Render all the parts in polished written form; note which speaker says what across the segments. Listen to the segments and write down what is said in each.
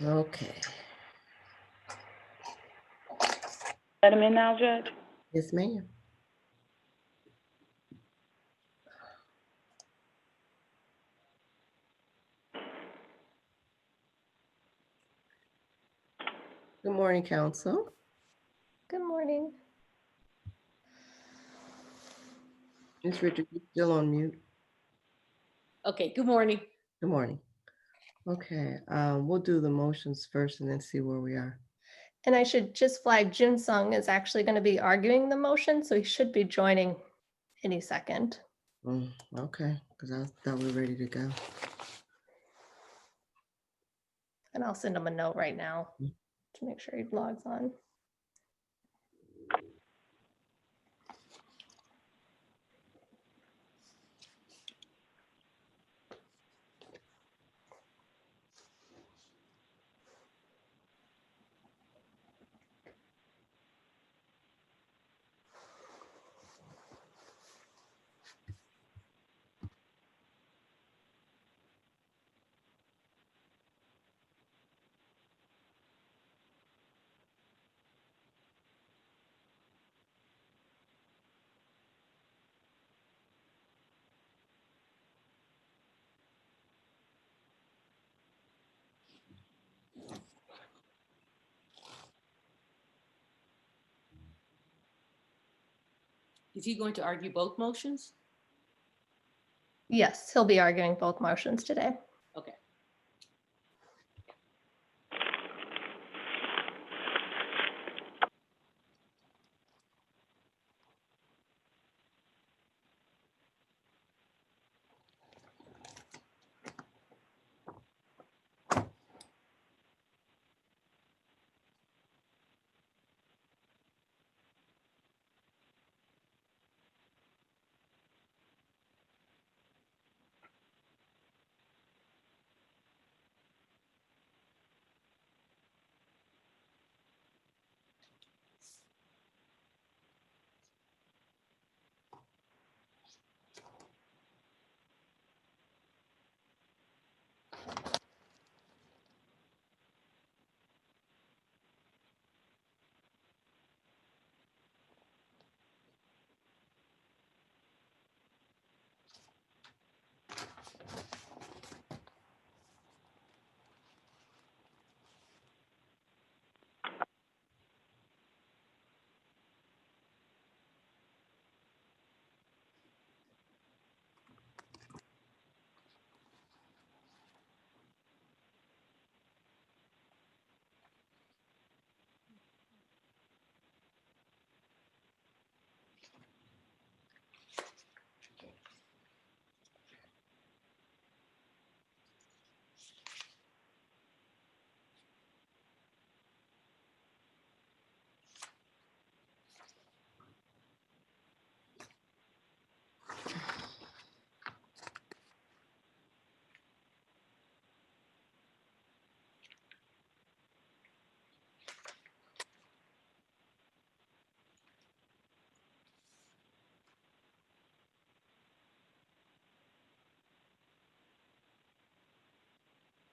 Speaker 1: Okay.
Speaker 2: Let him in now, Judge?
Speaker 1: Yes, ma'am. Good morning, Council.
Speaker 3: Good morning.
Speaker 1: Ms. Richard, you're still on mute.
Speaker 4: Okay, good morning.
Speaker 1: Good morning. Okay, we'll do the motions first and then see where we are.
Speaker 3: And I should just flag Jun Sung is actually going to be arguing the motion, so he should be joining any second.
Speaker 1: Okay, because I thought we were ready to go.
Speaker 3: And I'll send him a note right now to make sure he logs on.
Speaker 4: Is he going to argue both motions?
Speaker 3: Yes, he'll be arguing both motions today.
Speaker 4: Okay.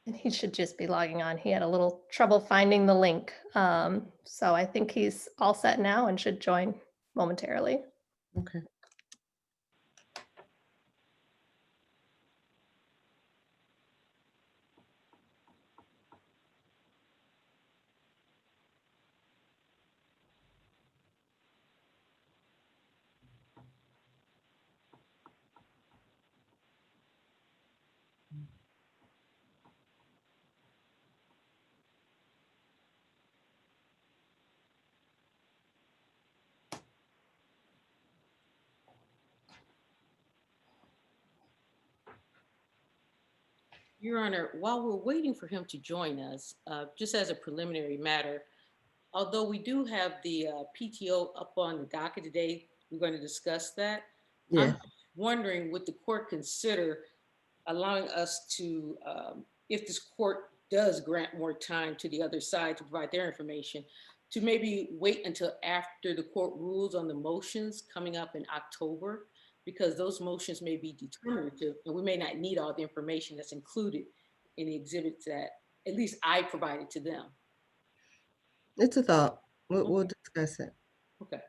Speaker 3: And he should just be logging on. He had a little trouble finding the link. So I think he's all set now and should join momentarily.
Speaker 1: Okay.
Speaker 4: Your Honor, while we're waiting for him to join us, just as a preliminary matter, although we do have the PTO up on the docket today, we're going to discuss that.
Speaker 1: Yeah.
Speaker 4: I'm wondering, would the court consider allowing us to, if this court does grant more time to the other side to provide their information, to maybe wait until after the court rules on the motions coming up in October, because those motions may be determinative and we may not need all the information that's included in the exhibits that at least I provided to them.
Speaker 1: It's a thought. We'll discuss it.
Speaker 4: Okay.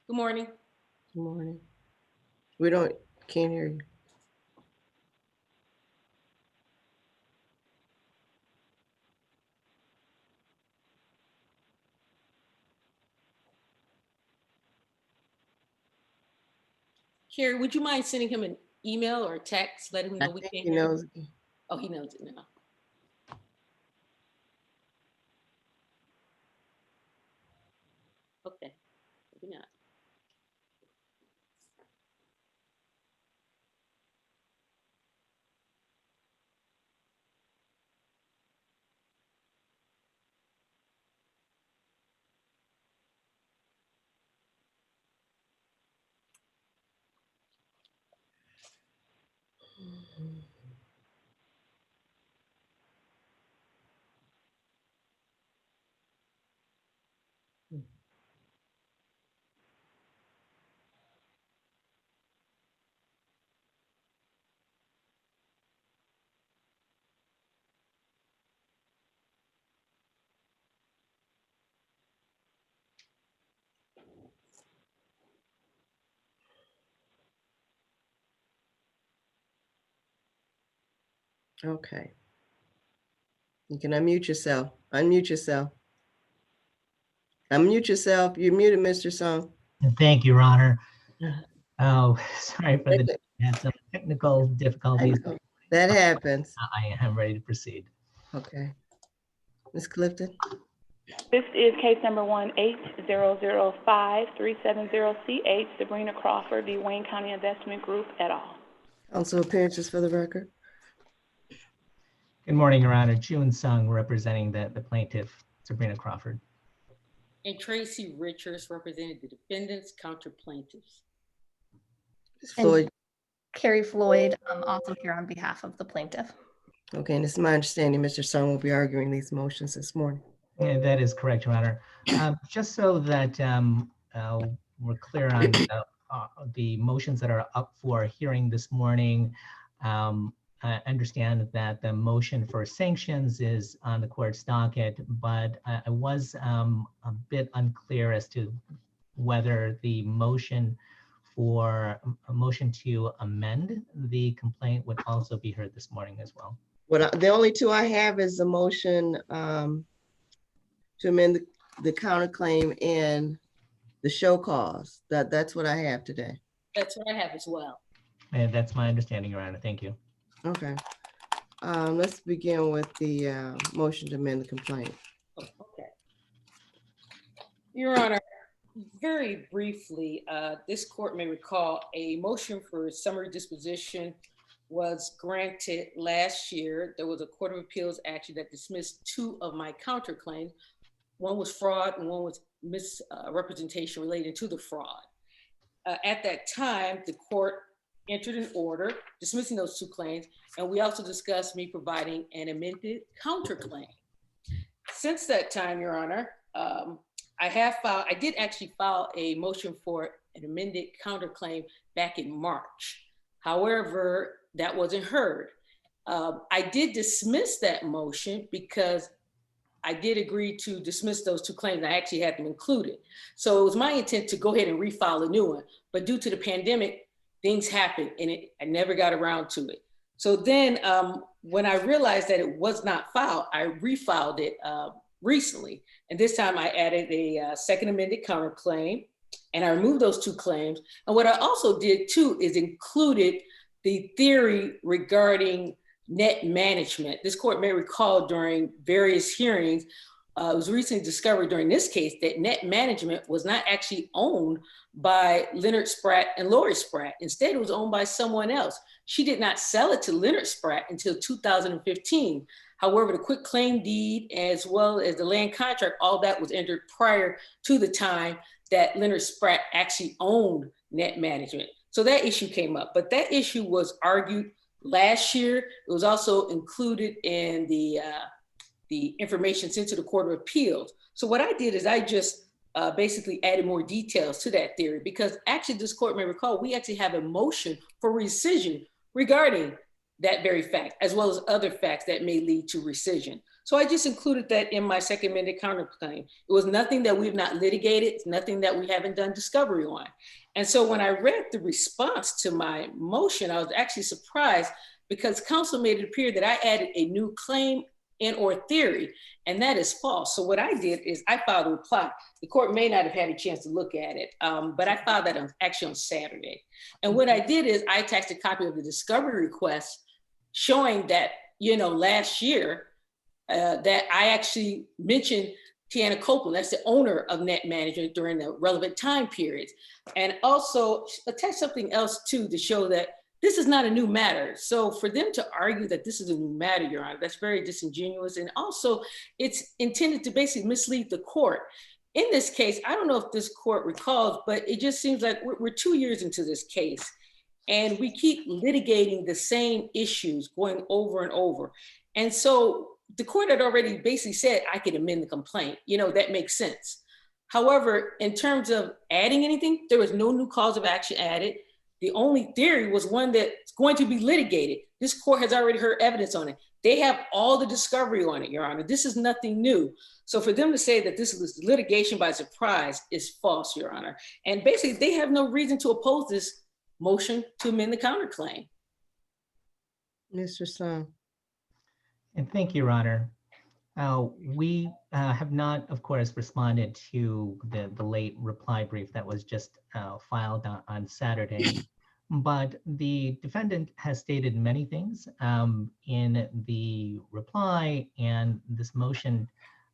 Speaker 4: Good morning.
Speaker 1: Good morning. Can't hear you.
Speaker 4: Carrie, would you mind sending him an email or a text, letting him know we
Speaker 1: think
Speaker 4: can't
Speaker 1: he
Speaker 4: hear him?
Speaker 1: knows.
Speaker 4: Oh, he knows it now. Okay, maybe not.
Speaker 1: Okay. You can unmute yourself. Unmute yourself. Unmute yourself. You're muted, Mr. Song.
Speaker 5: Thank you, Your Honor. Oh, sorry for the had some technical
Speaker 1: I
Speaker 5: difficulties.
Speaker 1: know. That happens.
Speaker 5: I am ready to proceed.
Speaker 1: Okay. Ms. Clifton?
Speaker 2: This is case number 18005-370CH, Sabrina Crawford v. Wayne County Investment Group et al.
Speaker 1: Council appearances for the record.
Speaker 5: Good morning, Your Honor. June Sung representing the plaintiff, Sabrina Crawford.
Speaker 4: And Tracy Richards represented the defendants, counter plaintiffs.
Speaker 1: Ms.
Speaker 3: And-
Speaker 1: Floyd.
Speaker 3: Carrie Floyd, also here on behalf of the plaintiff.
Speaker 1: Okay, and it's my understanding Mr. Song will be arguing these motions this morning.
Speaker 5: Yeah, that is correct, Your Honor. Just so that we're clear on the motions that are up for hearing this morning, I understand that the motion for sanctions is on the court's docket, but I was a bit unclear as to whether the motion for a motion to amend the complaint would also be heard this morning as well.
Speaker 1: The only two I have is the motion to amend the counterclaim and the show cause. That's what I have today.
Speaker 4: That's what I have as well.
Speaker 5: And that's my understanding, Your Honor. Thank you.
Speaker 1: Okay. Let's begin with the motion to amend the complaint.
Speaker 4: Oh, okay. Your Honor, very briefly, this court may recall a motion for summary disposition was granted last year. There was a Court of Appeals action that dismissed two of my counterclaims. One was fraud and one was misrepresentation related to the fraud. At that time, the court entered an order dismissing those two claims, and we also discussed me providing an amended counterclaim. Since that time, Your Honor, I did actually file a motion for an amended counterclaim back in March. However, that wasn't heard. I did dismiss that motion because I did agree to dismiss those two claims. I actually had them included. So it was my intent to go ahead and refile a new one, but due to the pandemic, things happened and I never got around to it. So then when I realized that it was not filed, I refiled it recently. And this time I added a second amended counterclaim and I removed those two claims. And what I also did too is included the theory regarding net management. This court may recall during various hearings, it was recently discovered during this case that net management was not actually owned by Leonard Spratt and Lori Spratt. Instead, it was owned by someone else. She did not sell it to Leonard Spratt until 2015. However, the quitclaim deed, as well as the land contract, all that was entered prior to the time that Leonard Spratt actually owned net management. So that issue came up, but that issue was argued last year. It was also included in the information sent to the Court of Appeals. So what I did is I just basically added more details to that theory, because actually this court may recall, we actually have a motion for rescission regarding that very fact, as well as other facts that may lead to rescission. So I just included that in my second amended counterclaim. It was nothing that we've not litigated. It's nothing that we haven't done discovery on. And so when I read the response to my motion, I was actually surprised because counsel made it appear that I added a new claim and or theory, and that is false. So what I did is I filed a reply. The court may not have had a chance to look at it, but I filed that actually on Saturday. And what I did is I attached a copy of the discovery request showing that, last year, that I actually mentioned Tiana Copeland, that's the owner of Net Management during the relevant time periods. And also attach something else too to show that this is not a new matter. So for them to argue that this is a new matter, Your Honor, that's very disingenuous. And also it's intended to basically mislead the court. In this case, I don't know if this court recalls, but it just seems like we're 2 years into this case and we keep litigating the same issues going over and over. And so the court had already basically said I could amend the complaint. That makes sense. However, in terms of adding anything, there was no new cause of action added. The only theory was one that's going to be litigated. This court has already heard evidence on it. They have all the discovery on it, Your Honor. This is nothing new. So for them to say that this is litigation by surprise is false, Your Honor. And basically they have no reason to oppose this motion to amend the counterclaim.
Speaker 1: Mr. Song.
Speaker 5: And thank you, Your Honor. We have not, of course, responded to the late reply brief that was just filed on Saturday, but the defendant has stated many things in the reply and this motion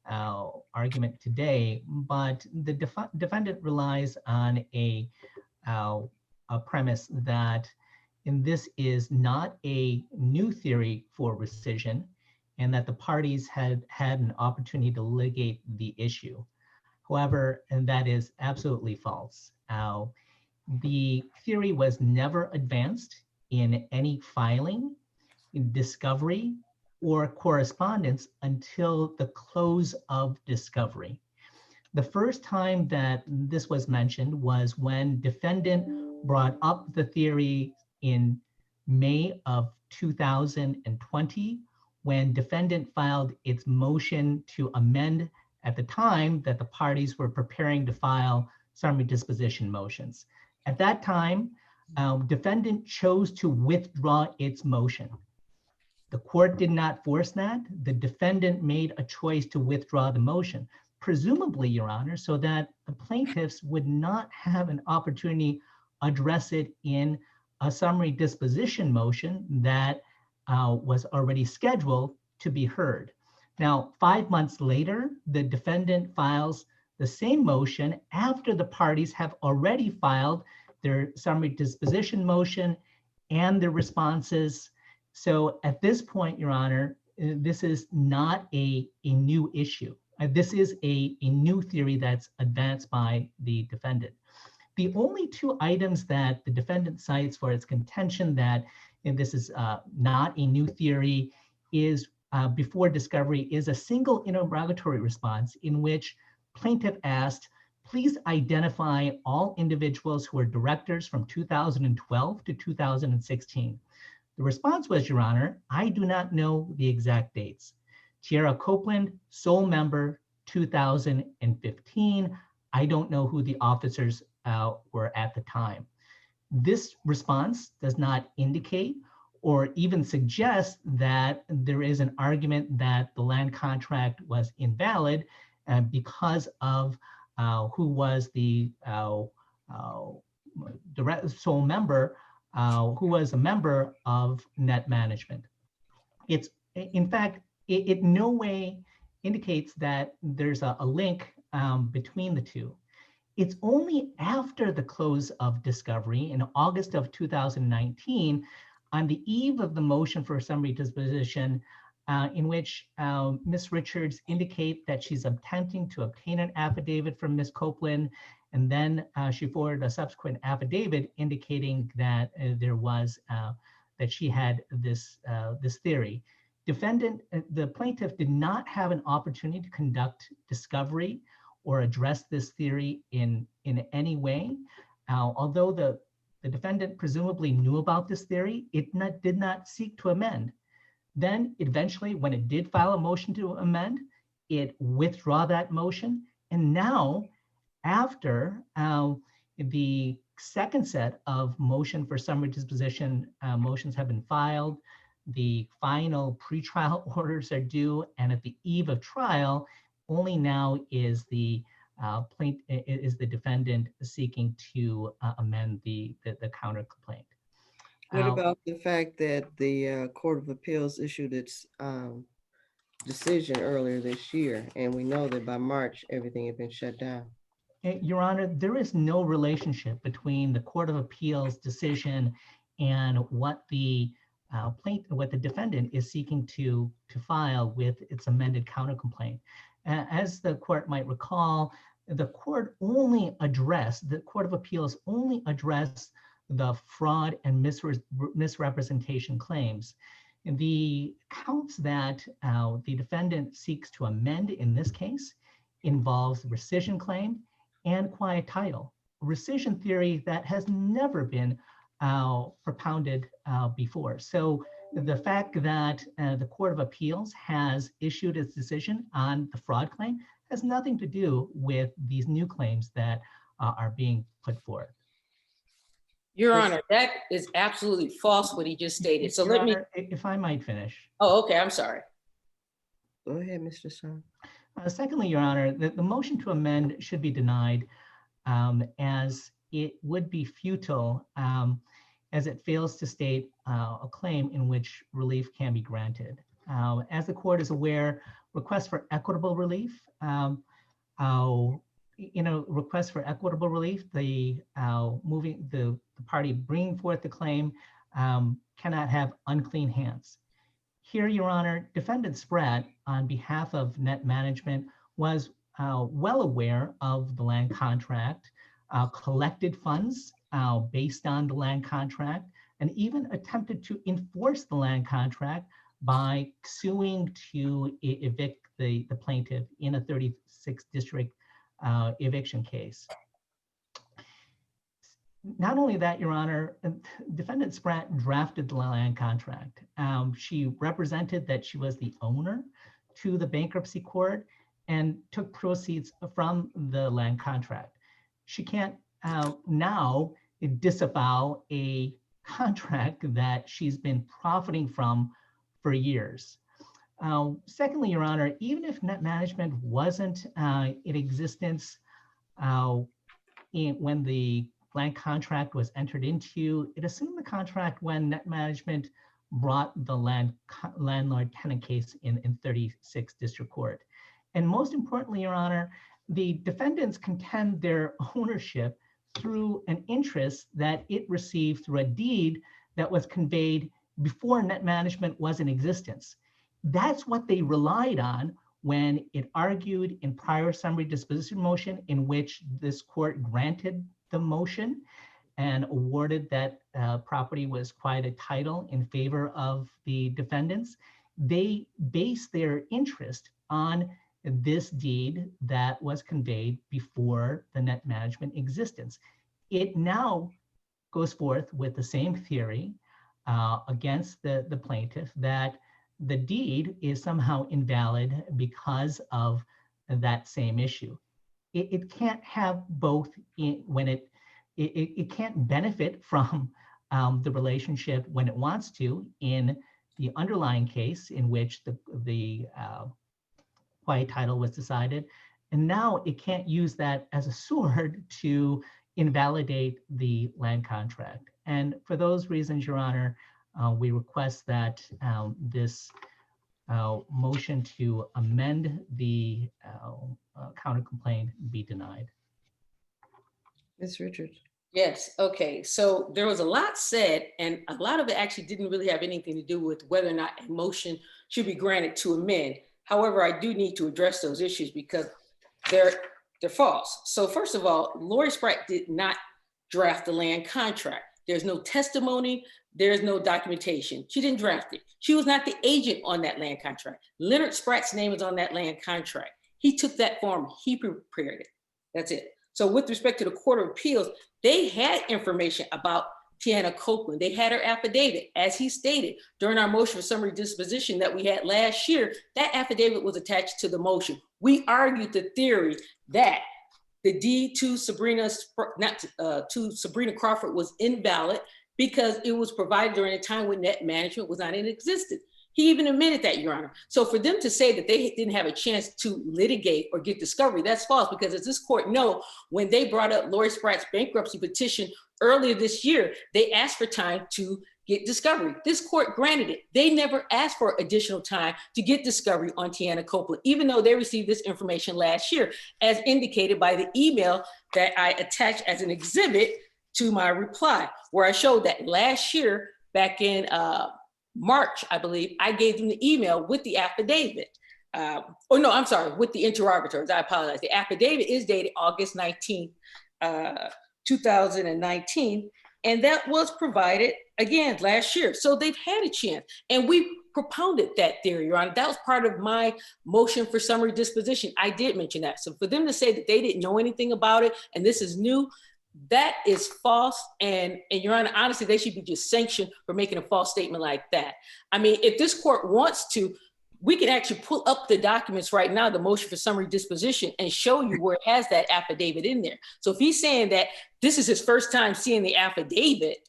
Speaker 5: argument today, but the defendant relies on a premise that this is not a new theory for rescission, and that the parties had an opportunity to litigate the issue. However, and that is absolutely false. The theory was never advanced in any filing, in discovery, or correspondence until the close of discovery. The first time that this was mentioned was when defendant brought up the theory in May of 2020, when defendant filed its motion to amend at the time that the parties were preparing to file summary disposition motions. At that time, defendant chose to withdraw its motion. The court did not force that. The defendant made a choice to withdraw the motion, presumably, Your Honor, so that the plaintiffs would not have an opportunity to address it in a summary disposition motion that was already scheduled to be heard. Now, 5 months later, the defendant files the same motion after the parties have already filed their summary disposition motion and their responses. So at this point, Your Honor, this is not a new issue. This is a new theory that's advanced by the defendant. The only two items that the defendant cites for its contention that this is not a new theory is before discovery is a single interrogatory response in which plaintiff asked, please identify all individuals who were directors from 2012 to 2016. The response was, Your Honor, I do not know the exact dates. Tiara Copeland, sole member, 2015. I don't know who the officers were at the time. This response does not indicate or even suggest that there is an argument that the land contract was invalid because of who was the direct sole member, who was a member of Net Management. It's, in fact, it no way indicates that there's a link between the two. It's only after the close of discovery in August of 2019, on the eve of the motion for summary disposition, in which Ms. Richards indicate that she's attempting to obtain an affidavit from Ms. Copeland, and then she forwarded a subsequent affidavit indicating that there was that she had this theory. The plaintiff did not have an opportunity to conduct discovery or address this theory in any way. Although the The defendant presumably knew about this theory. It did not seek to amend. Then eventually, when it did file a motion to amend, it withdrew that motion. And now, after the second set of motion for summary disposition motions have been filed, the final pretrial orders are due, and at the eve of trial, only now is the defendant seeking to amend the counter complaint.
Speaker 1: What about the fact that the Court of Appeals issued its decision earlier this year, and we know that by March, everything had been shut down?
Speaker 5: Your Honor, there is no relationship between the Court of Appeals decision and what the defendant is seeking to file with its amended counter complaint. As the court might recall, the Court of Appeals only addressed the fraud and misrepresentation claims. The counts that the defendant seeks to amend in this case involves rescission claim and quiet title, rescission theory that has never been propounded before. So the fact that the Court of Appeals has issued its decision on the fraud claim has nothing to do with these new claims that are being put forth.
Speaker 4: Your Honor, that is absolutely false what he just stated. So
Speaker 5: Your
Speaker 4: let me,
Speaker 5: Honor, if I might finish.
Speaker 4: oh, okay, I'm sorry.
Speaker 1: Go ahead, Mr. Sun.
Speaker 5: Secondly, Your Honor, the motion to amend should be denied as it would be futile as it fails to state a claim in which relief can be granted. As the court is aware, requests for equitable relief, requests for equitable relief, the party bringing forth the claim cannot have unclean hands. Here, Your Honor, Defendant Spratt, on behalf of Net Management, was well aware of the land contract, collected funds based on the land contract, and even attempted to enforce the land contract by suing to evict the plaintiff in a 36th district eviction case. Not only that, Your Honor, Defendant Spratt drafted the land contract. She represented that she was the owner to the bankruptcy court and took proceeds from the land contract. She can't now disavow a contract that she's been profiting from for years. Secondly, Your Honor, even if Net Management wasn't in existence when the land contract was entered into, it assumed the contract when Net Management brought the landlord-tenant case in 36th District Court. And most importantly, Your Honor, the defendants contend their ownership through an interest that it received through a deed that was conveyed before Net Management was in existence. That's what they relied on when it argued in prior summary disposition motion in which this court granted the motion and awarded that property was quiet title in favor of the defendants. They based their interest on this deed that was conveyed before the Net Management existence. It now goes forth with the same theory against the plaintiff that the deed is somehow invalid because of that same issue. It can't have both when it can't benefit from the relationship when it wants to in the underlying case in which the quiet title was decided. And now it can't use that as a sword to invalidate the land contract. And for those reasons, Your Honor, we request that this motion to amend the counter complaint be denied.
Speaker 1: Ms. Richards.
Speaker 4: Yes, okay. So there was a lot said, and a lot of it actually didn't really have anything to do with whether or not a motion should be granted to amend. However, I do need to address those issues because they're false. So first of all, Lori Spratt did not draft the land contract. There's no testimony. There's no documentation. She didn't draft it. She was not the agent on that land contract. Leonard Spratt's name is on that land contract. He took that form. He prepared it. That's it. So with respect to the Court of Appeals, they had information about Tiana Copeland. They had her affidavit, as he stated during our motion for summary disposition that we had last year. That affidavit was attached to the motion. We argued the theory that the deed to Sabrina Crawford was invalid because it was provided during a time when net management was not in existence. He even admitted that, Your Honor. So for them to say that they didn't have a chance to litigate or get discovery, that's false, because as this court know, when they brought up Lori Spratt's bankruptcy petition earlier this year, they asked for time to get discovery. This court granted it. They never asked for additional time to get discovery on Tiana Copeland, even though they received this information last year, as indicated by the email that I attached as an exhibit to my reply, where I showed that last year, back in March, I believe, I gave them the email with the affidavit. With the interrogatories. I apologize. The affidavit is dated August 19th, 2019, and that was provided again last year. So they've had a chance, and we propounded that theory, Your Honor. That was part of my motion for summary disposition. I did mention that. So for them to say that they didn't know anything about it and this is new, that is false. And Your Honor, honestly, they should be just sanctioned for making a false statement like that. I mean, if this court wants to, we can actually pull up the documents right now, the motion for summary disposition, and show you where it has that affidavit in there. So if he's saying that this is his first time seeing the affidavit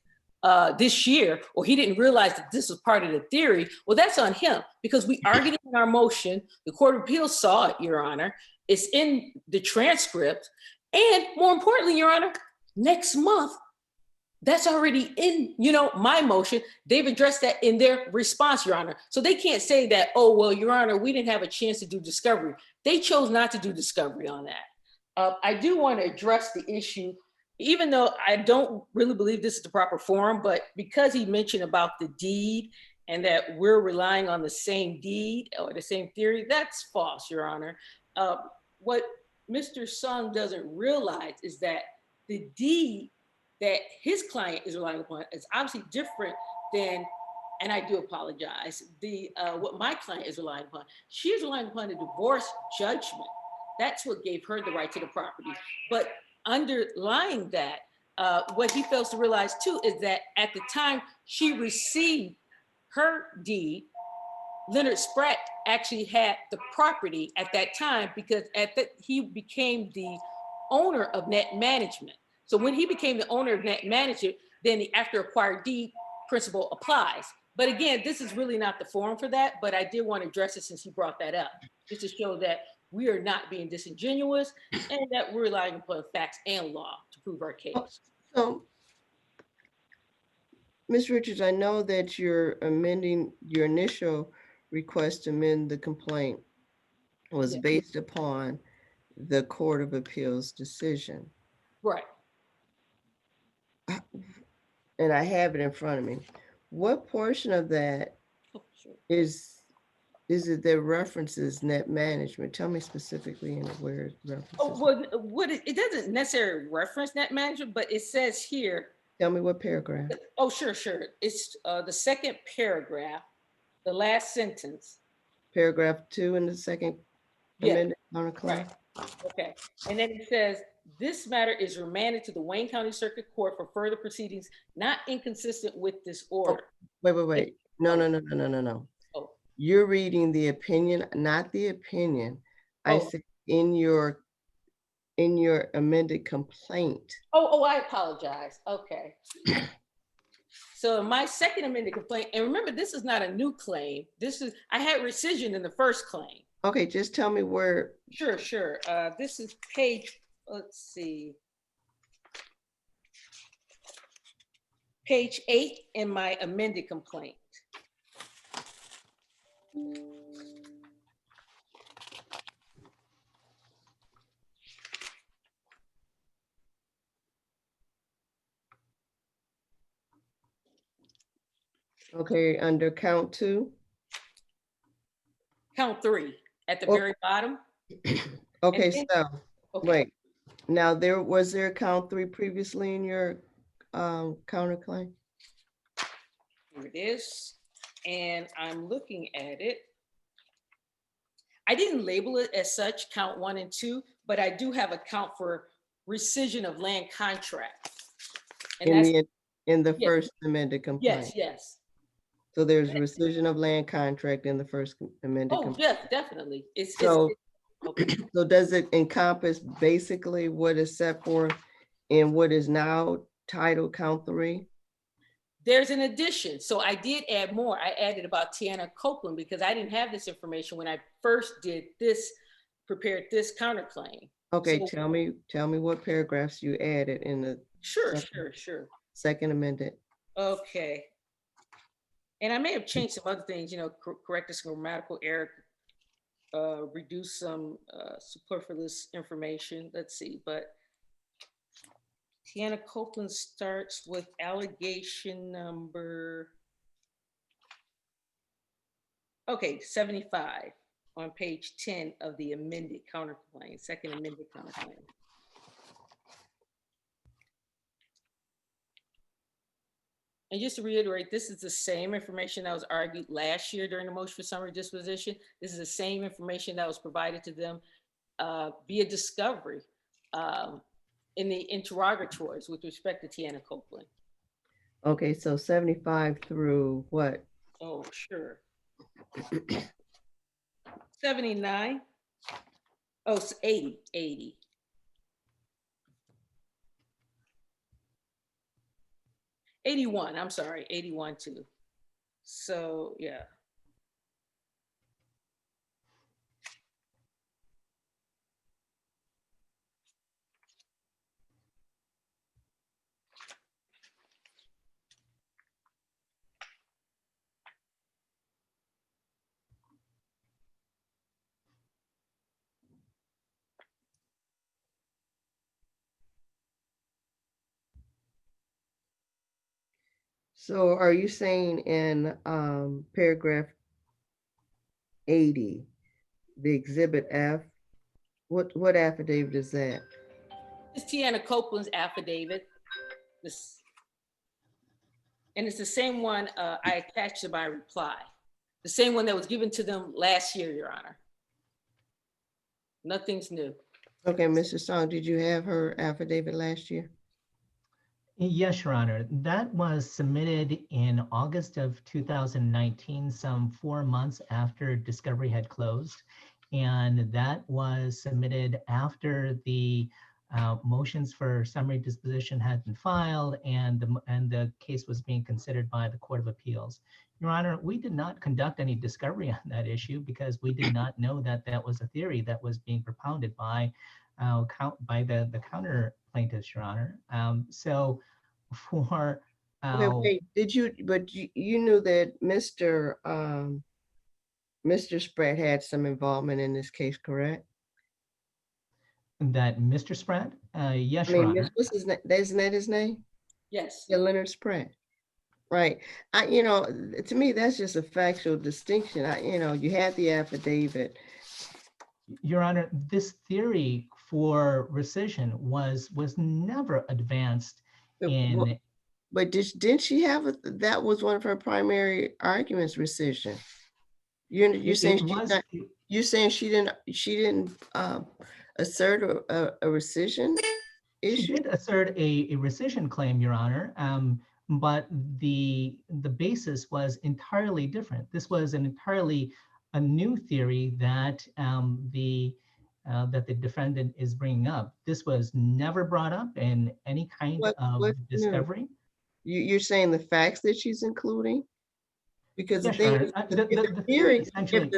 Speaker 4: this year, or he didn't realize that this was part of the theory, well, that's on him, because we argued it in our motion. The Court of Appeals saw it, Your Honor. It's in the transcript. And more importantly, Your Honor, next month, that's already in, my motion. They've addressed that in their response, Your Honor. So they can't say that, oh, well, Your Honor, we didn't have a chance to do discovery. They chose not to do discovery on that. I do want to address the issue, even though I don't really believe this is the proper forum, but because he mentioned about the deed and that we're relying on the same deed or the same theory, that's false, Your Honor. What Mr. Sung doesn't realize is that the deed that his client is relying upon is obviously different than, and I do apologize, what my client is relying upon. She is relying upon a divorce judgment. That's what gave her the right to the property. But underlying that, what he fails to realize too is that at the time she received her deed, Leonard Spratt actually had the property at that time, because he became the owner of net management. So when he became the owner of net management, then the after acquired deed principle applies. But again, this is really not the forum for that, but I did want to address it since he brought that up, just to show that we are not being disingenuous and that we're relying upon facts and law to prove our case.
Speaker 1: So, Ms. Richards, I know that you're amending your initial request to amend the complaint was based upon the Court of Appeals decision.
Speaker 4: Right.
Speaker 1: And I have it in front of me. What portion of that is it that references net management? Tell me specifically in where it references.
Speaker 4: Oh, well, it doesn't necessarily reference net management, but it says here.
Speaker 1: Tell me what paragraph.
Speaker 4: Oh, sure. It's the second paragraph, the last sentence.
Speaker 1: Paragraph 2 in the second amended counterclaim.
Speaker 4: Right. Okay. And then it says, this matter is remanded to the Wayne County Circuit Court for further proceedings not inconsistent with this order.
Speaker 1: Oh, wait. No.
Speaker 4: Oh.
Speaker 1: You're reading the opinion, not the opinion. I said in your amended complaint.
Speaker 4: Oh, I apologize. Okay. So my second amended complaint, and remember, this is not a new claim. I had rescission in the first claim.
Speaker 1: Okay, just tell me where.
Speaker 4: Sure. This is page, let's see. Page 8 in my amended complaint.
Speaker 1: Okay, under count 2.
Speaker 4: Count 3 at the very bottom.
Speaker 1: Okay, wait. Now was there count 3 previously in your counterclaim?
Speaker 4: Here it is. And I'm looking at it. I didn't label it as such, count 1 and 2, but I do have a count for rescission of land contract. And
Speaker 1: In
Speaker 4: that's,
Speaker 1: the, in the
Speaker 4: yeah.
Speaker 1: first amended complaint.
Speaker 4: yes.
Speaker 1: So there's rescission of land contract in the first amended
Speaker 4: Oh,
Speaker 1: complaint.
Speaker 4: yes, definitely.
Speaker 1: So,
Speaker 4: Okay.
Speaker 1: so does it encompass basically what is set forth in what is now titled count 3?
Speaker 4: There's an addition. So I did add more. I added about Tiana Copeland because I didn't have this information when I first did this, prepared this counterclaim.
Speaker 1: Okay,
Speaker 4: So-
Speaker 1: tell me what paragraphs you added in the
Speaker 4: Sure.
Speaker 1: second amended.
Speaker 4: Okay. And I may have changed some other things, corrected some grammatical error, reduce some superfluous information. Let's see, but Tiana Copeland starts with allegation number, 75 on page 10 of the amended counterclaim, second amended counterclaim. And just to reiterate, this is the same information that was argued last year during the motion for summary disposition. This is the same information that was provided to them via discovery in the interrogatories with respect to Tiana Copeland.
Speaker 1: Okay, so 75 through what?
Speaker 4: Oh, sure. 79. Oh, 80. 81, I'm sorry, 81 too. So, yeah.
Speaker 1: So are you saying in paragraph 80, the exhibit F, what affidavit is that?
Speaker 4: It's Tiana Copeland's affidavit. And it's the same one I attached to my reply. The same one that was given to them last year, Your Honor. Nothing's new.
Speaker 1: Okay, Mr. Song, did you have her affidavit last year?
Speaker 5: Yes, Your Honor. That was submitted in August of 2019, some 4 months after discovery had closed. And that was submitted after the motions for summary disposition had been filed and the case was being considered by the Court of Appeals. Your Honor, we did not conduct any discovery on that issue because we did not know that that was a theory that was being propounded by the counter plaintiffs, Your Honor. So for
Speaker 1: Okay, wait, did you, but you knew that Mr. Spratt had some involvement in this case, correct?
Speaker 5: that Mr. Spratt, yes,
Speaker 1: I
Speaker 5: Your
Speaker 1: mean,
Speaker 5: Honor.
Speaker 1: what's his name? Isn't that his name?
Speaker 4: Yes.
Speaker 1: Yeah, Leonard Spratt. Right. To me, that's just a factual distinction. You had the affidavit.
Speaker 5: Your Honor, this theory for rescission was never advanced in.
Speaker 1: But didn't she have that was one of her primary arguments, rescission? You're saying she didn't assert a rescission issue?
Speaker 5: She did assert a rescission claim, Your Honor, but the basis was entirely different. This was an entirely a new theory that that the defendant is bringing up. This was never brought up in any kind of discovery.
Speaker 1: You're saying the facts that she's including? Because
Speaker 5: Yes,
Speaker 1: the thing is,
Speaker 5: the theory essentially,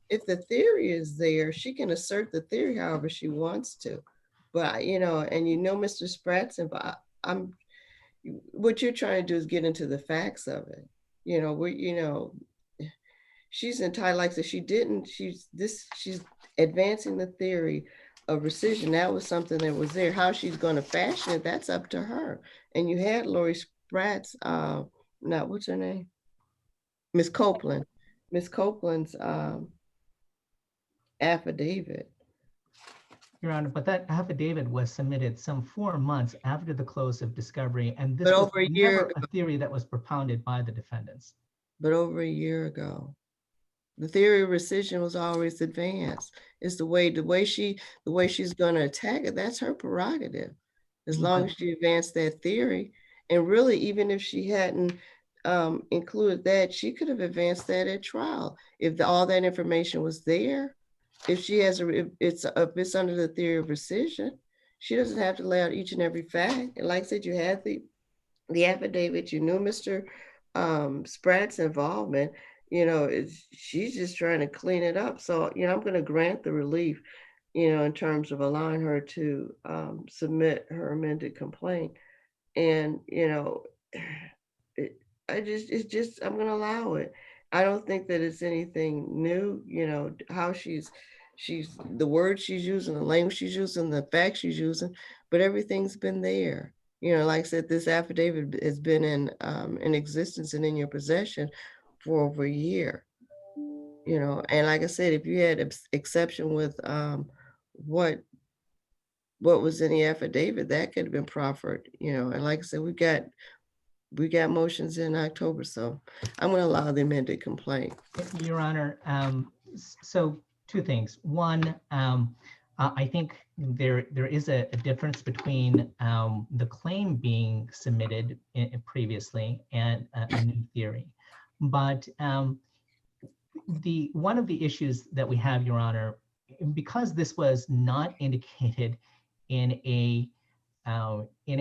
Speaker 1: if the theory is there, she can assert the theory however she wants to. But Mr. Spratt's involved. What you're trying to do is get into the facts of it. She's entitled, like I said, she's advancing the theory of rescission. That was something that was there. How she's going to fashion it, that's up to her. And you had Lori Spratt's, what's her name? Miss Copeland. Miss Copeland's affidavit.
Speaker 5: Your Honor, but that affidavit was submitted some 4 months after the close of discovery, and this
Speaker 1: But
Speaker 5: was
Speaker 1: over a
Speaker 5: never
Speaker 1: year
Speaker 5: a theory that was propounded by the defendants.
Speaker 1: But over a year ago. The theory of rescission was always advanced. It's the way she's going to attack it. That's her prerogative, as long as she advanced that theory. And really, even if she hadn't included that, she could have advanced that at trial if all that information was there. If she has if it's under the theory of rescission, she doesn't have to lay out each and every fact. And like I said, you had the affidavit, you knew Mr. Spratt's involvement. She's just trying to clean it up. So, I'm going to grant the relief, in terms of allowing her to submit her amended complaint. And, I'm going to allow it. I don't think that it's anything new, how she's the words she's using, the language she's using, the facts she's using, but everything's been there. Like I said, this affidavit has been in existence and in your possession for over a year. And like I said, if you had exception with what was in the affidavit, that could have been proffered. And like I said, we got motions in October, so I'm going to allow the amended complaint.
Speaker 5: Your Honor, so two things. One, I think there is a difference between the claim being submitted previously and a new theory. But one of the issues that we have, Your Honor, because this was not indicated in a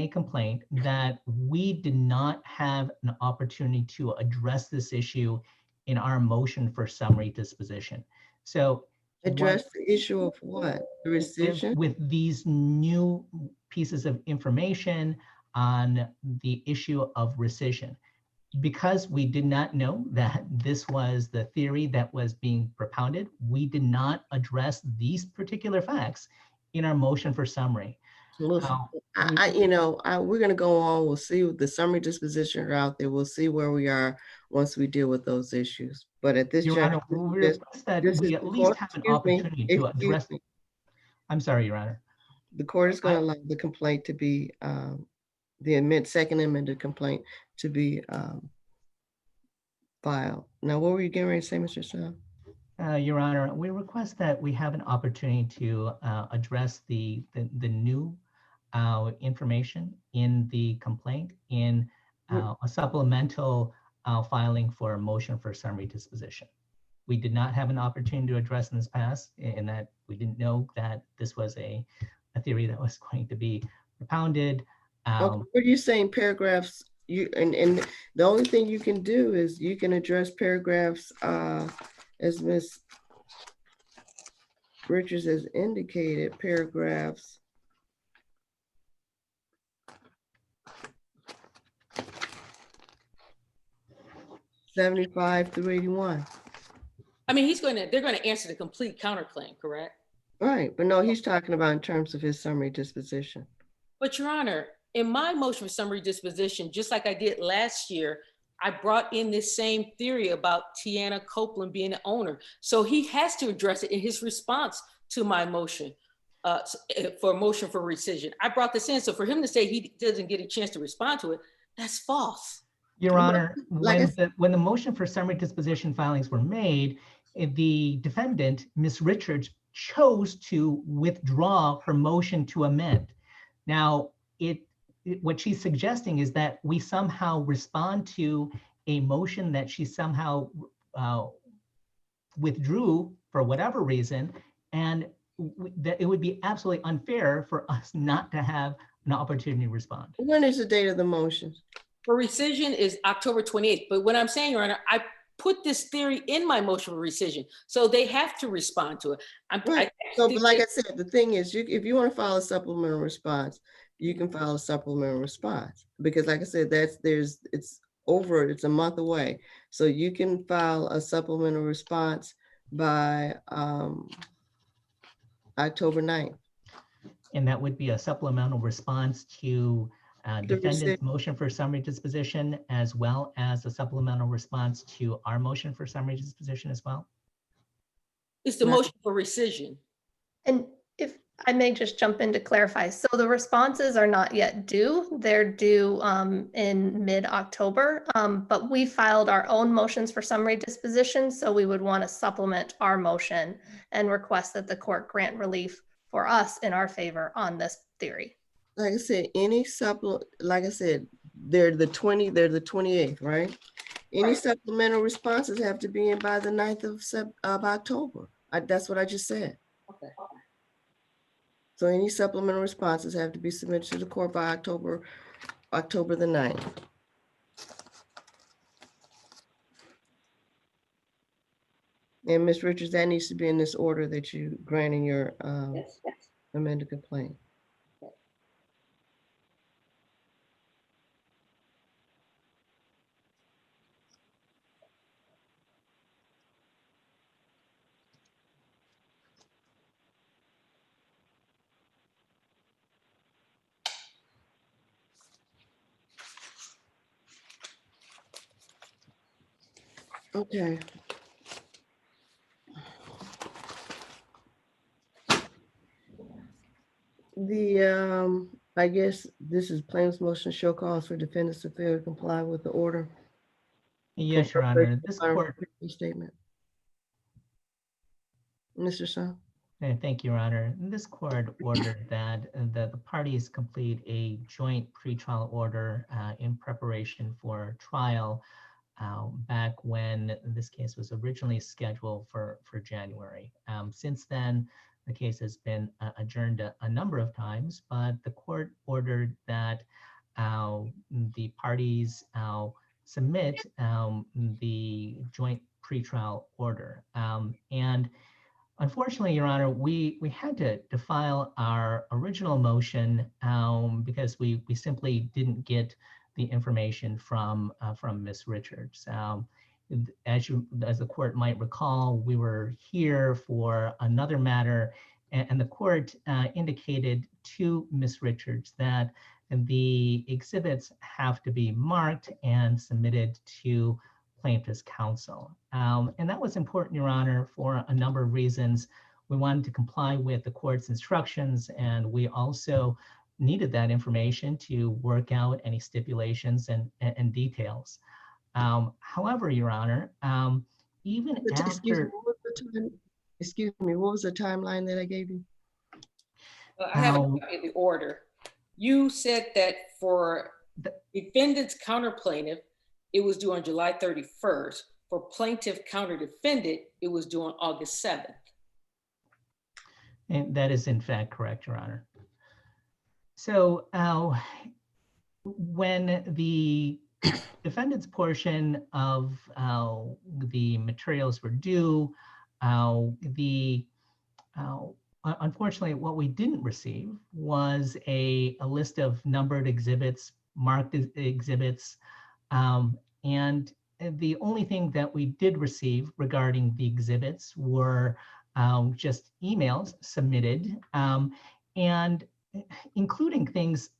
Speaker 5: complaint, that we did not have an opportunity to address this issue in our motion for summary disposition. So
Speaker 1: address the issue of what? The rescission?
Speaker 5: With these new pieces of information on the issue of rescission. Because we did not know that this was the theory that was being propounded, we did not address these particular facts in our motion for summary.
Speaker 1: Listen, we're going to go on. We'll see what the summary disposition are out there. We'll see where we are once we deal with those issues. But at this
Speaker 5: Your Honor, we request that we at least have an opportunity to address. I'm sorry, Your Honor.
Speaker 1: The court is going to allow the complaint to be, the second amended complaint to be filed. Now, what were you getting ready to say, Mr. Shaw?
Speaker 5: Your Honor, we request that we have an opportunity to address the new information in the complaint in a supplemental filing for a motion for summary disposition. We did not have an opportunity to address in this past, in that we didn't know that this was a theory that was going to be propounded.
Speaker 1: Okay, what are you saying? Paragraphs? And the only thing you can do is you can address paragraphs as Ms. Richards has indicated, paragraphs 75 through 81.
Speaker 4: I mean, they're going to answer the complete counterclaim, correct?
Speaker 1: Right, but no, he's talking about in terms of his summary disposition.
Speaker 4: But Your Honor, in my motion for summary disposition, just like I did last year, I brought in this same theory about Tiana Copeland being the owner. So he has to address it in his response to my motion for a motion for rescission. I brought this in. So for him to say he doesn't get a chance to respond to it, that's false.
Speaker 5: Your Honor, when the motion for summary disposition filings were made, the defendant, Ms. Richards, chose to withdraw her motion to amend. Now, what she's suggesting is that we somehow respond to a motion that she somehow withdrew for whatever reason, and that it would be absolutely unfair for us not to have an opportunity to respond.
Speaker 1: When is the date of the motion?
Speaker 4: For rescission is October 28th. But what I'm saying, Your Honor, I put this theory in my motion for rescission, so they have to respond to it.
Speaker 1: Right. But like I said, the thing is, if you want to file a supplemental response, you can file a supplemental response, because like I said, it's a month away. So you can file a supplemental response by October 9th.
Speaker 5: And that would be a supplemental response to defendant's motion for summary disposition, as well as a supplemental response to our motion for summary disposition as well.
Speaker 4: It's the motion for rescission.
Speaker 3: And if I may just jump in to clarify. So the responses are not yet due. They're due in mid-October, but we filed our own motions for summary disposition. So we would want to supplement our motion and request that the court grant relief for us in our favor on this theory.
Speaker 1: Like I said, any like I said, they're the 28th, right? Any supplemental responses have to be in by the 9th of October. That's what I just said.
Speaker 4: Okay.
Speaker 1: So any supplemental responses have to be submitted to the court by October the 9th. And Ms. Richards, that needs to be in this order that you granting your
Speaker 4: Yes.
Speaker 1: amended complaint. Okay. I guess this is plaintiff's motion show cause for defendants to fail to comply with the order.
Speaker 5: Yes, Your Honor. This court,
Speaker 1: Statement. Mr. Song.
Speaker 5: thank you, Your Honor. This court ordered that the parties complete a joint pretrial order in preparation for trial back when this case was originally scheduled for January. Since then, the case has been adjourned a number of times, but the court ordered that the parties submit the joint pretrial order. And unfortunately, Your Honor, we had to file our original motion because we simply didn't get the information from Ms. Richards. As the court might recall, we were here for another matter, and the court indicated to Ms. Richards that the exhibits have to be marked and submitted to plaintiff's counsel. And that was important, Your Honor, for a number of reasons. We wanted to comply with the court's instructions, and we also needed that information to work out any stipulations and details. However, Your Honor, even after...
Speaker 1: Excuse me, what was the timeline that I gave you?
Speaker 4: I have a copy of the order. You said that for the defendant's counter plaintiff, it was due on July 31st. For plaintiff counter defendant, it was due on August 7th.
Speaker 5: And that is in fact correct, Your Honor. So when the defendant's portion of the materials were due, unfortunately, what we didn't receive was a list of numbered exhibits, marked exhibits, and the only thing that we did receive regarding the exhibits were just emails submitted, and including things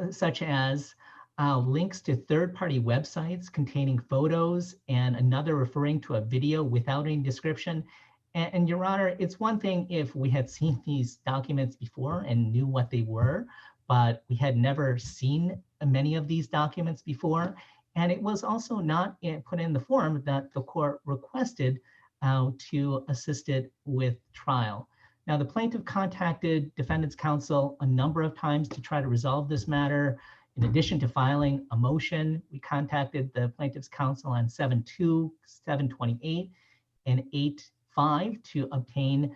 Speaker 5: such as links to third-party websites containing photos and another referring to a video without any description. And Your Honor, it's one thing if we had seen these documents before and knew what they were, but we had never seen many of these documents before. And it was also not put in the form that the court requested to assist it with trial. Now, the plaintiff contacted defendant's counsel a number of times to try to resolve this matter. In addition to filing a motion, we contacted the plaintiff's counsel on 7/2, 7/28, and 8/5 to obtain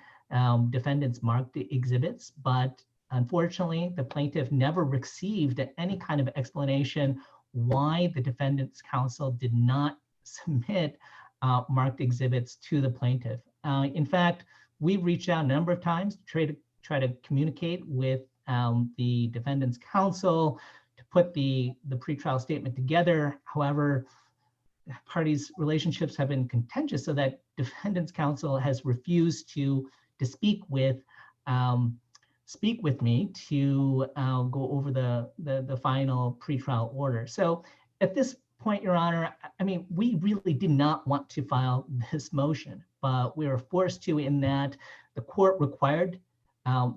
Speaker 5: defendant's marked exhibits. But unfortunately, the plaintiff never received any kind of explanation why the defendant's counsel did not submit marked exhibits to the plaintiff. In fact, we reached out a number of times to try to communicate with the defendant's counsel to put the pretrial statement together. However, parties' relationships have been contentious, so that defendant's counsel has refused to speak with me to go over the final pretrial order. So at this point, Your Honor, I mean, we really did not want to file this motion, but we were forced to in that the court required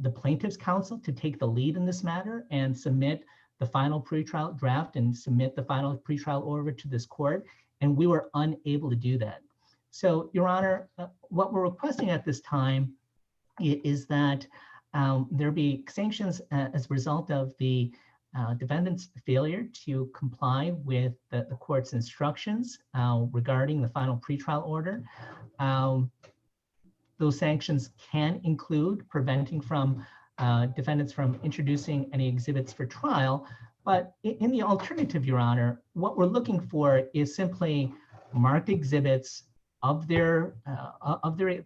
Speaker 5: the plaintiff's counsel to take the lead in this matter and submit the final pretrial draft and submit the final pretrial order to this court, and we were unable to do that. So, Your Honor, what we're requesting at this time is that there be sanctions as a result of the defendant's failure to comply with the court's instructions regarding the final pretrial order. Those sanctions can include preventing from defendants from introducing any exhibits for trial. But in the alternative, Your Honor, what we're looking for is simply marked exhibits of their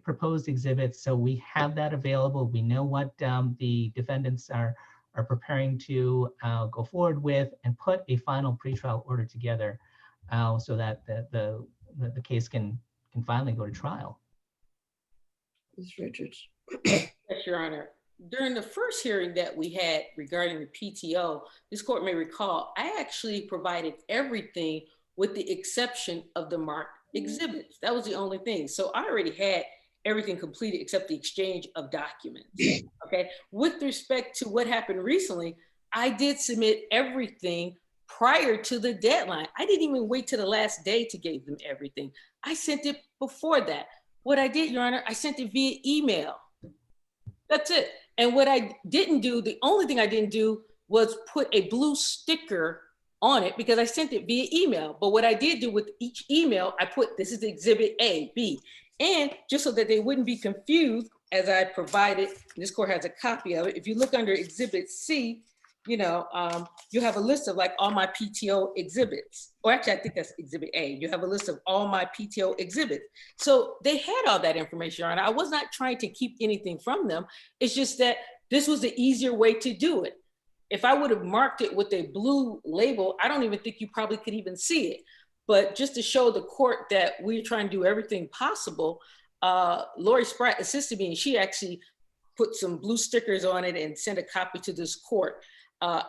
Speaker 5: proposed exhibits. So we have that available. We know what the defendants are preparing to go forward with, and put a final pretrial order together so that the case can finally go to trial.
Speaker 1: Ms. Richards.
Speaker 4: Yes, Your Honor. During the first hearing that we had regarding the PTO, this court may recall, I actually provided everything with the exception of the marked exhibits. That was the only thing. So I already had everything completed except the exchange of documents. Okay. With respect to what happened recently, I did submit everything prior to the deadline. I didn't even wait till the last day to give them everything. I sent it before that. What I did, Your Honor, I sent it via email. That's it. And what I didn't do, the only thing I didn't do was put a blue sticker on it because I sent it via email. But what I did do with each email, I put, this is exhibit A, B. And just so that they wouldn't be confused, as I provided, this court has a copy of it. If you look under exhibit C, you have a list of like all my PTO exhibits. Or actually, I think that's exhibit A. You have a list of all my PTO exhibits. So they had all that information on it. I was not trying to keep anything from them. It's just that this was the easier way to do it. If I would have marked it with a blue label, I don't even think you probably could even see it. But just to show the court that we're trying to do everything possible, Lori Spratt assisted me, and she actually put some blue stickers on it and sent a copy to this court.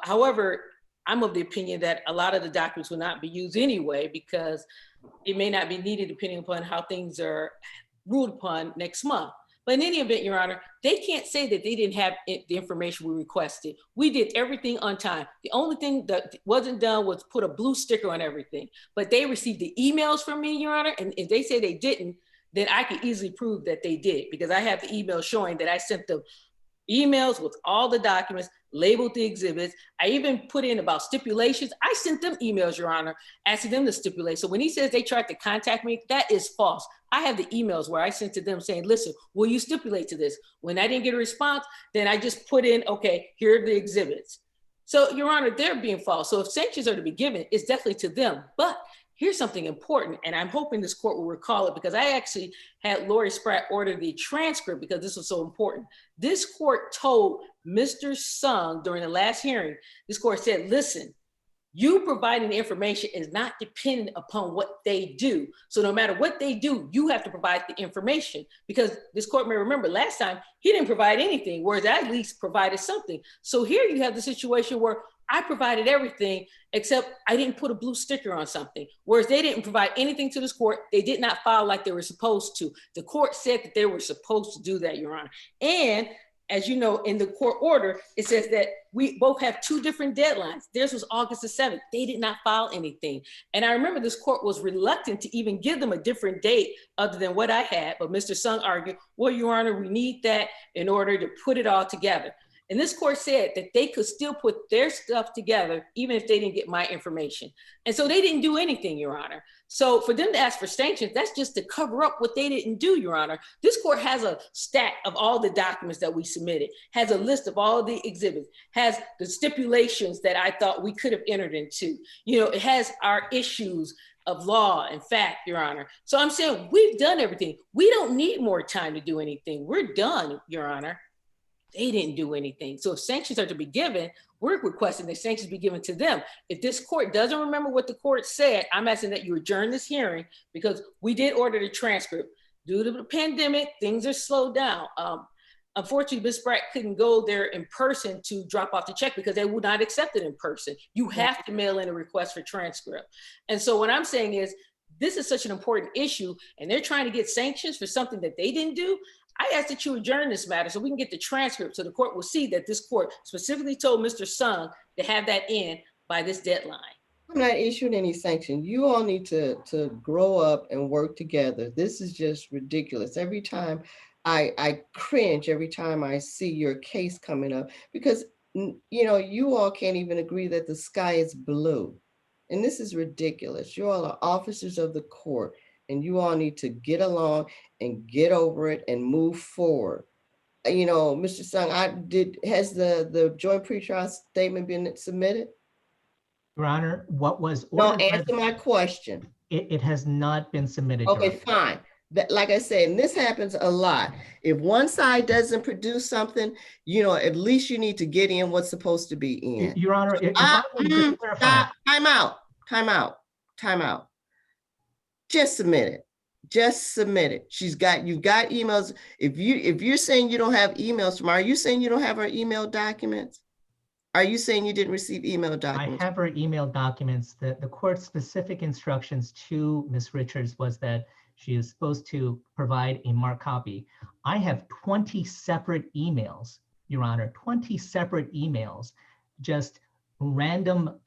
Speaker 4: However, I'm of the opinion that a lot of the documents will not be used anyway because it may not be needed depending upon how things are ruled upon next month. But in any event, Your Honor, they can't say that they didn't have the information we requested. We did everything on time. The only thing that wasn't done was put a blue sticker on everything. But they received the emails from me, Your Honor, and if they say they didn't, then I can easily prove that they did because I have the email showing that I sent them emails with all the documents, labeled the exhibits. I even put in about stipulations. I sent them emails, Your Honor, asking them to stipulate. So when he says they tried to contact me, that is false. I have the emails where I sent to them saying, listen, will you stipulate to this? When I didn't get a response, then I just put in, okay, here are the exhibits. So Your Honor, they're being false. So if sanctions are to be given, it's definitely to them. But here's something important, and I'm hoping this court will recall it because I actually had Lori Spratt order the transcript because this was so important. This court told Mr. Sung during the last hearing, this court said, listen, you providing the information is not dependent upon what they do. So no matter what they do, you have to provide the information because this court may remember last time he didn't provide anything, whereas I at least provided something. So here you have the situation where I provided everything except I didn't put a blue sticker on something, whereas they didn't provide anything to this court. They did not file like they were supposed to. The court said that they were supposed to do that, Your Honor. And as you know, in the court order, it says that we both have two different deadlines. Theirs was August the 7th. They did not file anything. And I remember this court was reluctant to even give them a different date other than what I had. But Mr. Sung argued, well, Your Honor, we need that in order to put it all together. And this court said that they could still put their stuff together even if they didn't get my information. And so they didn't do anything, Your Honor. So for them to ask for sanctions, that's just to cover up what they didn't do, Your Honor. This court has a stack of all the documents that we submitted, has a list of all the exhibits, has the stipulations that I thought we could have entered into. You know, it has our issues of law and fact, Your Honor. So I'm saying we've done everything. We don't need more time to do anything. We're done, Your Honor. They didn't do anything. So if sanctions are to be given, we're requesting that sanctions be given to them. If this court doesn't remember what the court said, I'm asking that you adjourn this hearing because we did order the transcript. Due to the pandemic, things are slowed down. Unfortunately, Ms. Spratt couldn't go there in person to drop off the check because they would not accept it in person. You have to mail in a request for transcript. And so what I'm saying is, this is such an important issue and they're trying to get sanctions for something that they didn't do. I ask that you adjourn this matter so we can get the transcript so the court will see that this court specifically told Mr. Sung to have that in by this deadline.
Speaker 1: I'm not issuing any sanction. You all need to grow up and work together. This is just ridiculous. Every time I cringe every time I see your case coming up, because you all can't even agree that the sky is blue. And this is ridiculous. You all are officers of the court, and you all need to get along and get over it and move forward. Mr. Sung, has the joint pretrial statement been submitted?
Speaker 5: Your Honor, what was
Speaker 1: No,
Speaker 5: ordered,
Speaker 1: answer my question.
Speaker 5: it has not been submitted. Your
Speaker 1: Okay,
Speaker 5: Honor.
Speaker 1: fine. But like I said, and this happens a lot. If one side doesn't produce something, at least you need to get in what's supposed to be in.
Speaker 5: Your Honor, if I may just clarify.
Speaker 1: Stop. Time out. Just submit it. You've got emails. If you're saying you don't have emails tomorrow, are you saying you don't have our email documents? Are you saying you didn't receive email documents?
Speaker 5: I have her email documents. The court's specific instructions to Ms. Richards was that she is supposed to provide a marked copy. I have 20 separate emails, Your Honor, 20 separate emails, just random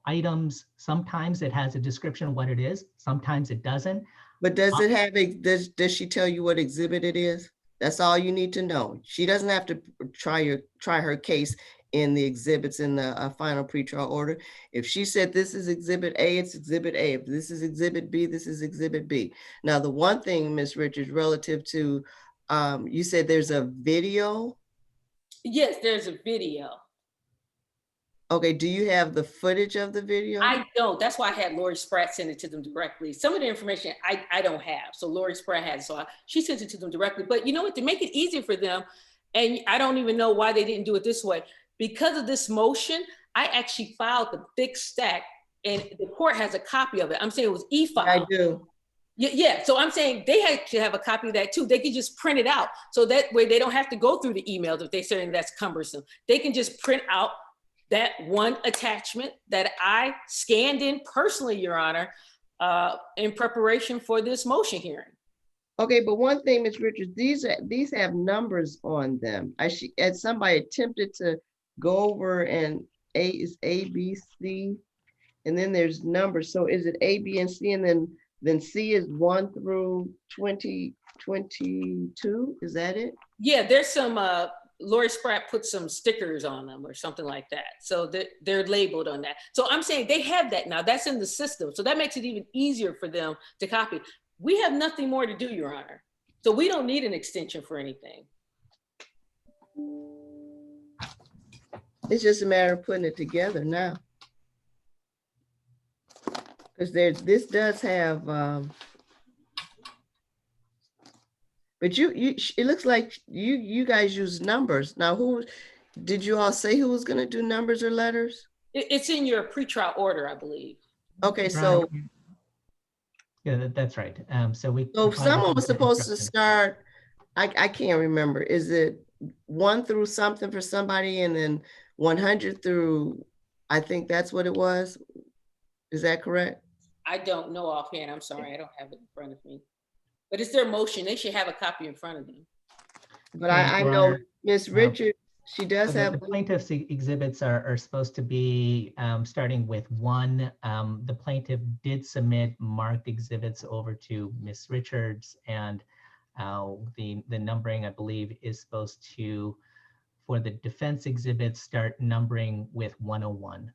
Speaker 5: items. Sometimes it has a description of what it is. Sometimes it doesn't.
Speaker 1: But does it have does she tell you what exhibit it is? That's all you need to know. She doesn't have to try her case in the exhibits in the final pretrial order. If she said this is exhibit A, it's exhibit A. If this is exhibit B, this is exhibit B. Now, the one thing, Ms. Richards, relative to, you said there's a video?
Speaker 4: Yes, there's a video.
Speaker 1: Okay, do you have the footage of the video?
Speaker 4: I don't. That's why I had Lori Spratt send it to them directly. Some of the information I don't have. So Lori Spratt had it. So she sent it to them directly. But you know what? To make it easier for them, and I don't even know why they didn't do it this way. Because of this motion, I actually filed the big stack, and the court has a copy of it. I'm saying it was e-file.
Speaker 1: I do.
Speaker 4: Yeah. So I'm saying they had to have a copy of that too. They could just print it out. So that way they don't have to go through the emails if they're saying that's cumbersome. They can just print out that one attachment that I scanned in personally, Your Honor, in preparation for this motion hearing.
Speaker 1: Okay, but one thing, Ms. Richards, these have numbers on them. As somebody attempted to go over, and A is A, B, C, and then there's numbers. So is it A, B, and C, and then C is 1 through 2022? Is that it?
Speaker 4: Yeah, there's some, Lori Spratt put some stickers on them or something like that. So they're labeled on that. So I'm saying they have that now. That's in the system. So that makes it even easier for them to copy. We have nothing more to do, Your Honor. So we don't need an extension for anything.
Speaker 1: It's just a matter of putting it together now. Because this does have, but it looks like you guys use numbers. Now, who did you all say who was going to do numbers or letters?
Speaker 4: It's in your pretrial order, I believe.
Speaker 1: Okay, so.
Speaker 5: Yeah, that's right. So
Speaker 1: someone was supposed to start, I can't remember. Is it 1 through something for somebody and then 100 through, I think that's what it was. Is that correct?
Speaker 4: I don't know offhand. I'm sorry. I don't have it in front of me. But it's their motion. They should have a copy in front of them.
Speaker 1: But I know Ms. Richards, she does have.
Speaker 5: The plaintiff's exhibits are supposed to be starting with 1. The plaintiff did submit marked exhibits over to Ms. Richards, and the numbering, I believe, is supposed to, for the defense exhibits, start numbering with 101.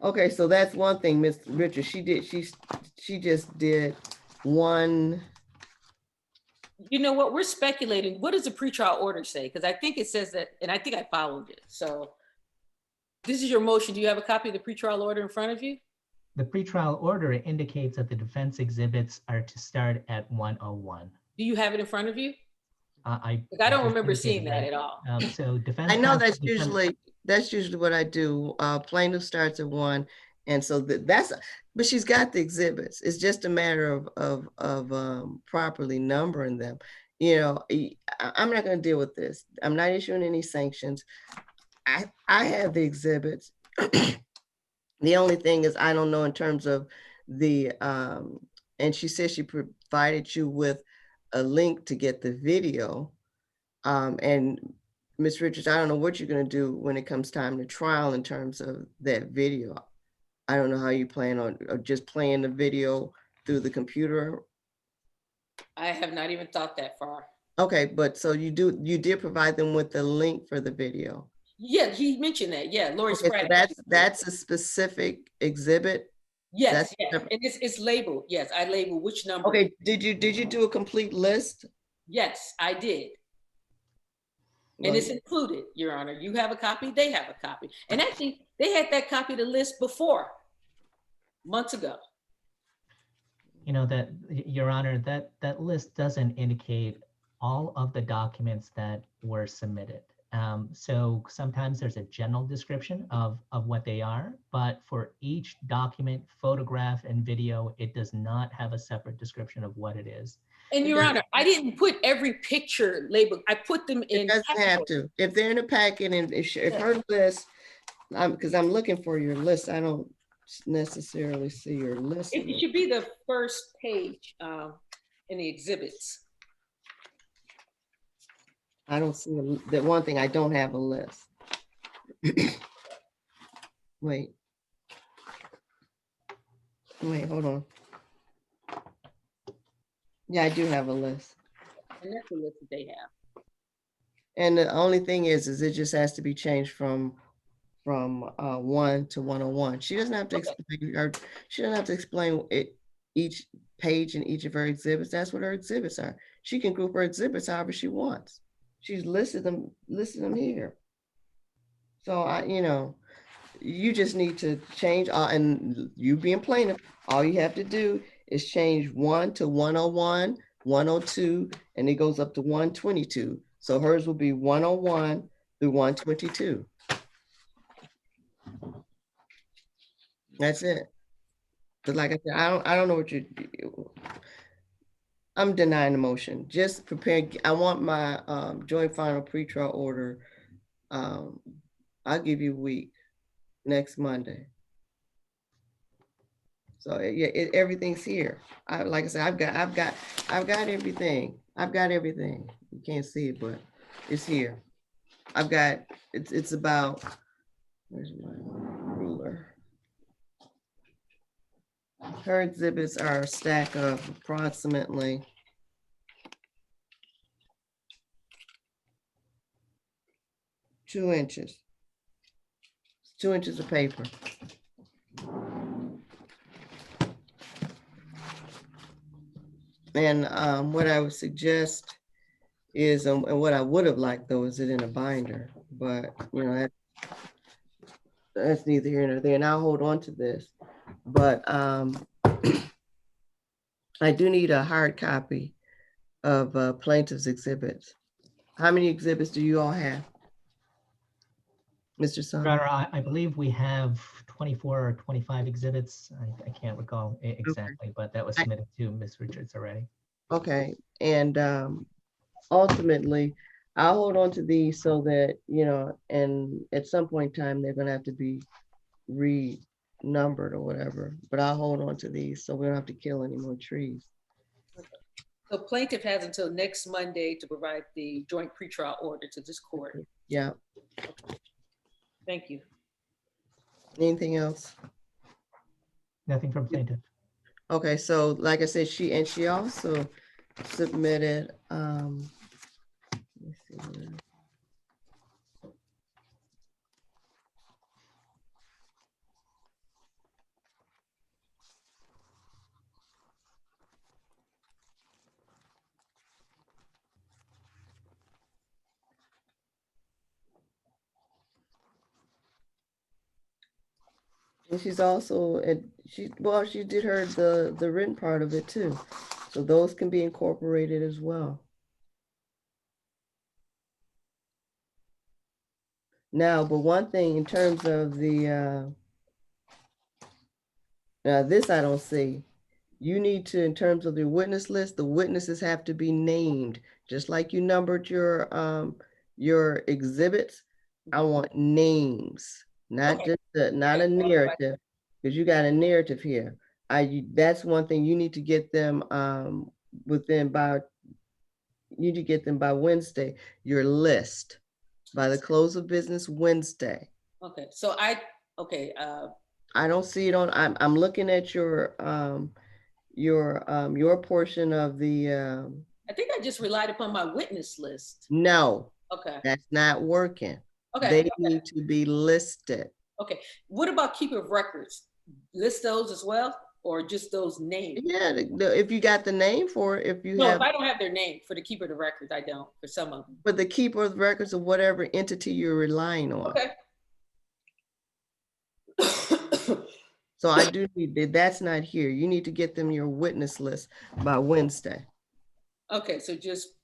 Speaker 1: Okay, so that's one thing, Ms. Richards. She just did 1.
Speaker 4: You know what? We're speculating. What does the pretrial order say? Because I think it says that, and I think I followed it. So this is your motion. Do you have a copy of the pretrial order in front of you?
Speaker 5: The pretrial order indicates that the defense exhibits are to start at 101.
Speaker 4: Do you have it in front of you?
Speaker 5: I
Speaker 4: don't remember seeing that at all.
Speaker 5: So defense.
Speaker 1: I know that's usually what I do. Plaintiff starts at 1, and so but she's got the exhibits. It's just a matter of properly numbering them. I'm not going to deal with this. I'm not issuing any sanctions. I have the exhibits. The only thing is I don't know in terms of the and she said she provided you with a link to get the video. And Ms. Richards, I don't know what you're gonna do when it comes time to trial in terms of that video. I don't know how you plan on just playing the video through the computer.
Speaker 4: I have not even thought that far.
Speaker 1: Okay, but so you did provide them with the link for the video.
Speaker 4: Yeah, he mentioned that. Yeah, Lori
Speaker 1: Okay, so
Speaker 4: Spratt.
Speaker 1: that's a specific exhibit.
Speaker 4: Yes,
Speaker 1: That's
Speaker 4: yes, and it's labeled. Yes, I labeled which number.
Speaker 1: okay. Did you do a complete list?
Speaker 4: Yes, I did. And
Speaker 1: Well,
Speaker 4: it's included, Your Honor. You have a copy, they have a copy. And actually, they had that copy of the list before, months ago.
Speaker 5: You know, that, Your Honor, that list doesn't indicate all of the documents that were submitted. So sometimes there's a general description of what they are, but for each document, photograph, and video, it does not have a separate description of what it is.
Speaker 4: And Your Honor, I didn't put every picture labeled. I put them in.
Speaker 1: it doesn't have to. If they're in a packet and if her list, because I'm looking for your list, I don't necessarily see your list.
Speaker 4: It should be the first page in the exhibits.
Speaker 1: I don't see the one thing. I don't have a list. Wait, hold on. Yeah, I do have a list.
Speaker 4: And that's the list that they have.
Speaker 1: And the only thing is it just has to be changed from 1 to 101. She doesn't have to explain she doesn't have to explain it, each page in each of her exhibits. That's what her exhibits are. She can group her exhibits however she wants. She's listed them here. So you just need to change, and you being plaintiff, all you have to do is change 1 to 101, 102, and it goes up to 122. So hers will be 101 through 122. That's it. But like I said, I don't know what I'm denying the motion. Just prepare. I want my joint final pretrial order. I'll give you a week next Monday. So yeah, everything's here. Like I said, I've got everything. I've got everything. You can't see it, but it's here. I've got it's about, where's my ruler? Her exhibits are a stack of approximately 2 inches. 2 inches of paper. And what I would suggest is, and what I would have liked though, is it in a binder, but that's neither here nor there. And I'll hold on to this, but I do need a hard copy of plaintiff's exhibits. How many exhibits do you all have, Mr. Sun?
Speaker 5: Your Honor, I believe we have 24 or 25 exhibits. I can't recall exactly, but that was submitted to Ms. Richards already.
Speaker 1: Okay, and ultimately, I'll hold on to these so that, and at some point in time, they're gonna have to be renumbered or whatever, but I'll hold on to these so we don't have to kill any more trees.
Speaker 4: The plaintiff has until next Monday to provide the joint pretrial order to this court.
Speaker 1: Yeah.
Speaker 4: Thank you.
Speaker 1: Anything else?
Speaker 5: Nothing from plaintiff.
Speaker 1: Okay, so like I said, she also submitted, let me see here. And she's also, she did the written part of it too. So those can be incorporated as well. Now, but one thing in terms of the, now this I don't see. You need to, in terms of the witness list, the witnesses have to be named, just like you numbered your exhibits. I want names, not
Speaker 4: Okay.
Speaker 1: just not a narrative, because you got a narrative here. That's one thing you need to get them within by you need to get them by Wednesday, your list, by the close of business Wednesday.
Speaker 4: Okay, so okay,
Speaker 1: I don't see it on, I'm looking at your portion of the,
Speaker 4: I think I just relied upon my witness list.
Speaker 1: no,
Speaker 4: Okay,
Speaker 1: that's not working.
Speaker 4: okay,
Speaker 1: They
Speaker 4: okay,
Speaker 1: need to be listed.
Speaker 4: okay. What about keeper of records? List those as well, or just those names?
Speaker 1: Yeah, if you got the name for it, if you
Speaker 4: No,
Speaker 1: have,
Speaker 4: if I don't have their name for the keeper of records, I don't, for some of them.
Speaker 1: but the keeper of records of whatever entity you're relying on.
Speaker 4: Okay.
Speaker 1: So I do need that. That's not here. You need to get them your witness list by Wednesday.
Speaker 4: Okay, so just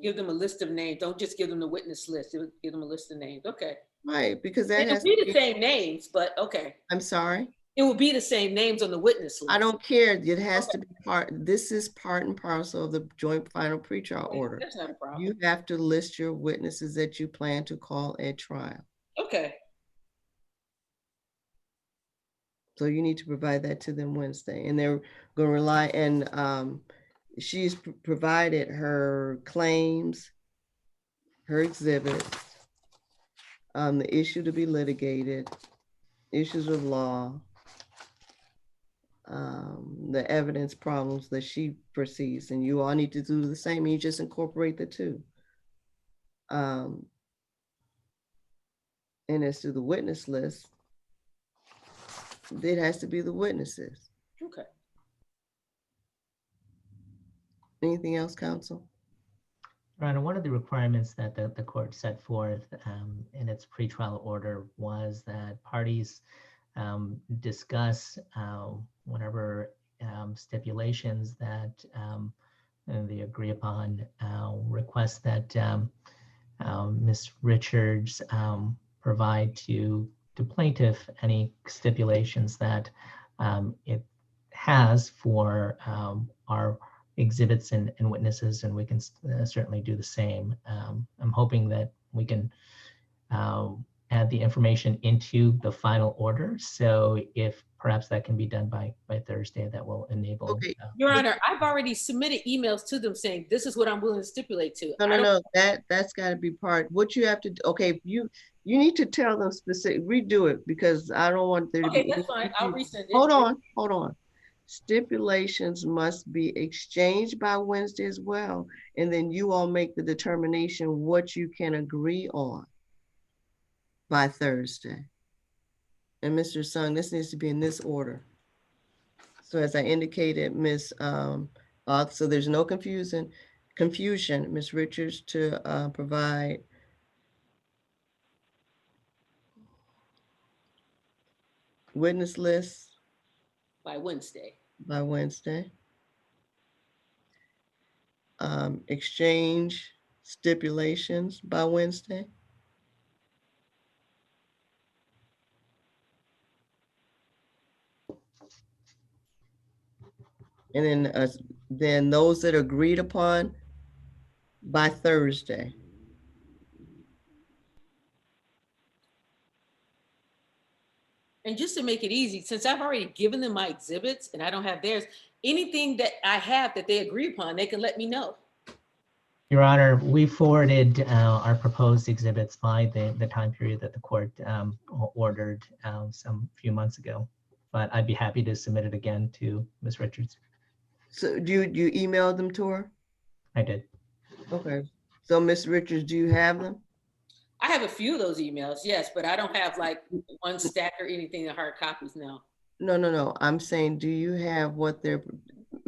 Speaker 4: give them a list of names. Don't just give them the witness list. Give them a list of names. Okay.
Speaker 1: Right, because that
Speaker 4: It'll
Speaker 1: has
Speaker 4: be
Speaker 1: to
Speaker 4: the
Speaker 1: be,
Speaker 4: same names, but okay.
Speaker 1: I'm sorry.
Speaker 4: It will be the same names on the witness list.
Speaker 1: I don't care. It has to be this is part and parcel of the joint final pretrial
Speaker 4: Okay,
Speaker 1: order.
Speaker 4: that's not a problem.
Speaker 1: You have to list your witnesses that you plan to call at trial.
Speaker 4: Okay.
Speaker 1: So you need to provide that to them Wednesday, and they're going to rely, and she's provided her claims, her exhibits, the issue to be litigated, issues of law, the evidence problems that she perceives, and you all need to do the same. You just incorporate the two. And as to the witness list, it has to be the witnesses.
Speaker 4: Okay.
Speaker 1: Anything else, counsel?
Speaker 5: Your Honor, one of the requirements that the court set forth in its pretrial order was that parties discuss whatever stipulations that they agree upon, request that Ms. Richards provide to plaintiff any stipulations that it has for our exhibits and witnesses, and we can certainly do the same. I'm hoping that we can add the information into the final order. So if perhaps that can be done by Thursday, that will enable.
Speaker 1: Okay.
Speaker 4: Your Honor, I've already submitted emails to them saying, this is what I'm willing to stipulate to.
Speaker 1: No. That's got to be part. What you have to do. Okay, you need to tell them specific. Redo it, because I don't want there to be.
Speaker 4: Okay, that's fine. I'll resend it.
Speaker 1: Hold on. Stipulations must be exchanged by Wednesday as well, and then you all make the determination what you can agree on by Thursday. And Mr. Sung, this needs to be in this order. So as I indicated, Ms. So there's no confusion, Ms. Richards to provide witness lists
Speaker 4: By Wednesday.
Speaker 1: by Wednesday. Exchange stipulations by Wednesday. And then those that are agreed upon by Thursday.
Speaker 4: And just to make it easy, since I've already given them my exhibits and I don't have theirs, anything that I have that they agree upon, they can let me know.
Speaker 5: Your Honor, we forwarded our proposed exhibits by the time period that the court ordered some few months ago, but I'd be happy to submit it again to Ms. Richards.
Speaker 1: So you emailed them to her?
Speaker 5: I did.
Speaker 1: Okay. So Ms. Richards, do you have them?
Speaker 4: I have a few of those emails, yes, but I don't have like one stack or anything in hard copies now.
Speaker 1: No. I'm saying, do you have what they're,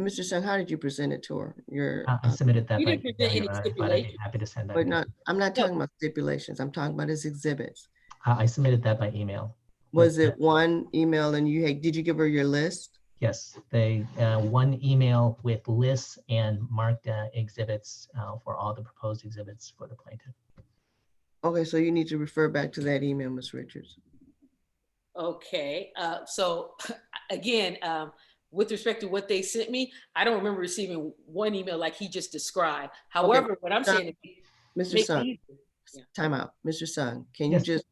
Speaker 1: Mr. Sung, how did you present it to her?
Speaker 5: I submitted that
Speaker 4: You
Speaker 5: by
Speaker 4: didn't present
Speaker 5: email,
Speaker 4: any
Speaker 5: Your Honor, but I'd be
Speaker 4: stipulation.
Speaker 5: happy to send that.
Speaker 1: But
Speaker 5: again.
Speaker 1: I'm not talking about stipulations. I'm talking about his exhibits.
Speaker 5: I submitted that by email.
Speaker 1: Was it one email and did you give her your list?
Speaker 5: Yes, they one email with lists and marked exhibits for all the proposed exhibits for the plaintiff.
Speaker 1: Okay, so you need to refer back to that email, Ms. Richards.
Speaker 4: Okay, so again, with respect to what they sent me, I don't remember receiving one email like he just described. However, what I'm saying is,
Speaker 1: Mr. Sung, time out. Mr. Sung, can you
Speaker 5: Yes.
Speaker 1: just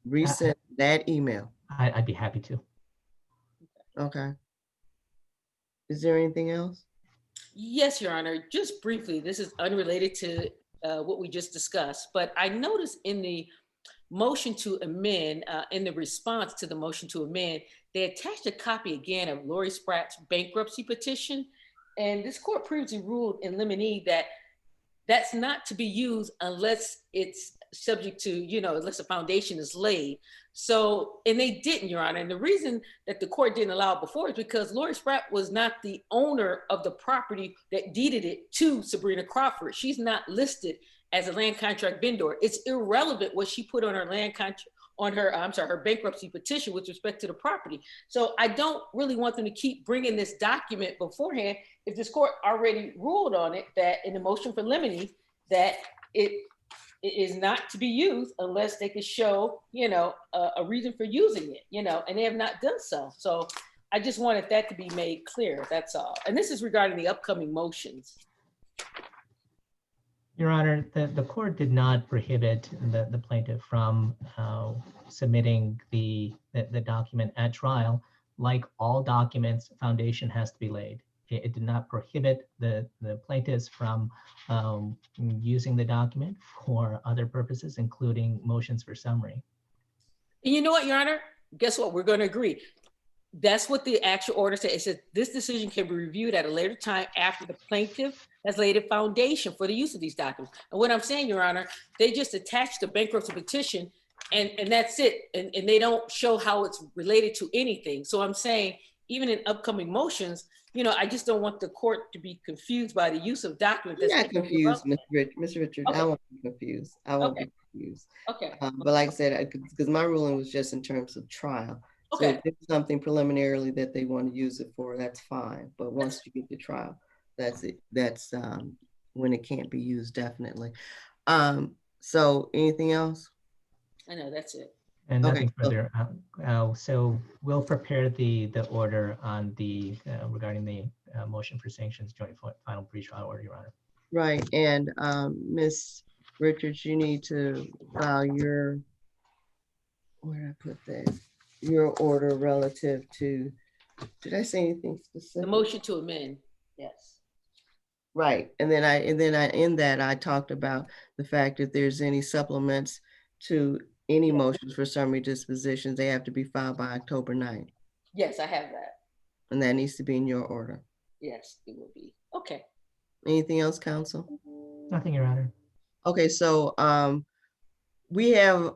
Speaker 1: resend that email?
Speaker 5: I'd be happy to.
Speaker 1: Okay. Is there anything else?
Speaker 4: Yes, Your Honor. Just briefly, this is unrelated to what we just discussed, but I noticed in the motion to amend, in the response to the motion to amend, they attached a copy again of Lori Spratt's bankruptcy petition. And this court previously ruled in limine that that's not to be used unless it's subject to, unless a foundation is laid. So, and they didn't, Your Honor. And the reason that the court didn't allow it before is because Lori Spratt was not the owner of the property that deeded it to Sabrina Crawford. She's not listed as a land contract vendor. It's irrelevant what she put on her land contract, on her, her bankruptcy petition with respect to the property. So I don't really want them to keep bringing this document beforehand if this court already ruled on it, that in the motion for limine, that it is not to be used unless they could show, a reason for using it, and they have not done so. So I just wanted that to be made clear, that's all. And this is regarding the upcoming motions.
Speaker 5: Your Honor, the court did not prohibit the plaintiff from submitting the document at trial. Like all documents, foundation has to be laid. It did not prohibit the plaintiffs from using the document for other purposes, including motions for summary.
Speaker 4: And you know what, Your Honor? Guess what? We're going to agree. That's what the actual order says. It says this decision can be reviewed at a later time after the plaintiff has laid a foundation for the use of these documents. And what I'm saying, Your Honor, they just attached the bankruptcy petition and that's it. And they don't show how it's related to anything. So I'm saying, even in upcoming motions, I just don't want the court to be confused by the use of documents.
Speaker 1: I'm not confused, Mr. Richard.
Speaker 4: Okay.
Speaker 1: I won't be confused. I won't be confused.
Speaker 4: Okay.
Speaker 1: But like I said, because my ruling was just in terms of trial. So
Speaker 4: Okay.
Speaker 1: if there's something preliminarily that they want to use it for, that's fine. But once you get to trial, that's it. That's when it can't be used, definitely. So anything else?
Speaker 4: I know, that's it.
Speaker 5: And nothing
Speaker 1: Okay.
Speaker 5: further. So we'll prepare the order on the regarding the motion for sanctions joint final pretrial order, Your Honor.
Speaker 1: Right. And Ms. Richards, you need to file your, where did I put that? Your order relative to, did I say anything specific?
Speaker 4: The motion to amend, yes.
Speaker 1: Right. And then in that I talked about the fact that there's any supplements to any motions for summary dispositions, they have to be filed by October 9th.
Speaker 4: Yes, I have that.
Speaker 1: And that needs to be in your order.
Speaker 4: Yes, it will be. Okay.
Speaker 1: Anything else, counsel?
Speaker 5: Nothing, Your Honor.
Speaker 1: Okay, so we have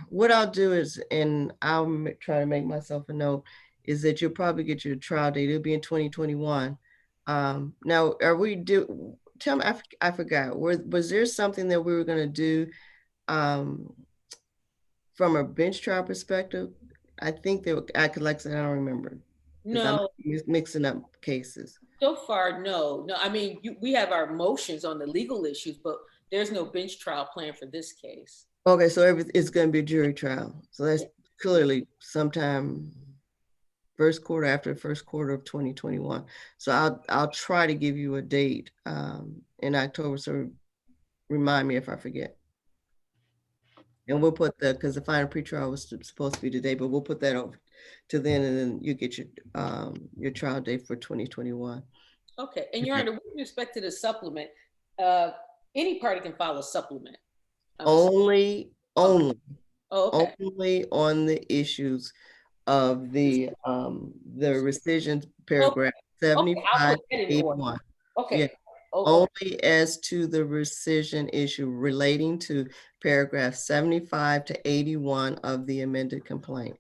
Speaker 1: what I'll do is, and I'll try to make myself a note, is that you'll probably get your trial date. It'll be in 2021. Now, tell me, I forgot, was there something that we were gonna do from a bench trial perspective? I think I don't remember.
Speaker 4: No.
Speaker 1: I'm mixing up cases.
Speaker 4: So far, no. I mean, we have our motions on the legal issues, but there's no bench trial plan for this case.
Speaker 1: Okay, so it's going to be a jury trial. So that's clearly sometime after the first quarter of 2021. So I'll try to give you a date in October. So remind me if I forget. And we'll put because the final pretrial was supposed to be today, but we'll put that over to then, and then you get your trial date for 2021.
Speaker 4: Okay, and Your Honor, with respect to the supplement, any party can file a supplement.
Speaker 1: Only
Speaker 4: Oh, okay.
Speaker 1: only on the issues of the rescission paragraph 75 81.
Speaker 4: Okay.
Speaker 1: Yeah. Only as to the rescission issue relating to paragraph 75 to 81 of the amended complaint.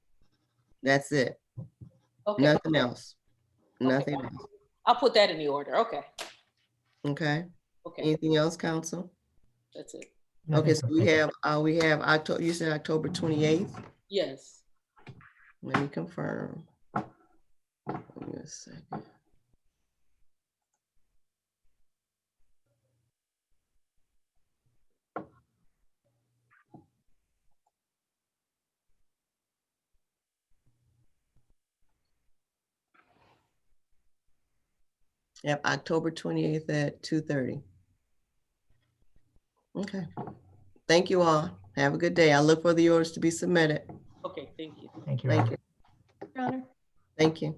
Speaker 1: That's it.
Speaker 4: Okay.
Speaker 1: Nothing else. Nothing
Speaker 4: Okay.
Speaker 1: else.
Speaker 4: I'll put that in the order. Okay.
Speaker 1: Okay.
Speaker 4: Okay.
Speaker 1: Anything else, counsel?
Speaker 4: That's it.
Speaker 1: Okay, so we have October, you said October 28th?
Speaker 4: Yes.
Speaker 1: Let me confirm. Give me a second. Yep, October 28th at 2:30. Okay. Thank you all. Have a good day. I look for the orders to be submitted.
Speaker 4: Okay, thank you.
Speaker 5: Thank you.
Speaker 1: Thank you.
Speaker 3: Your Honor.
Speaker 1: Thank you.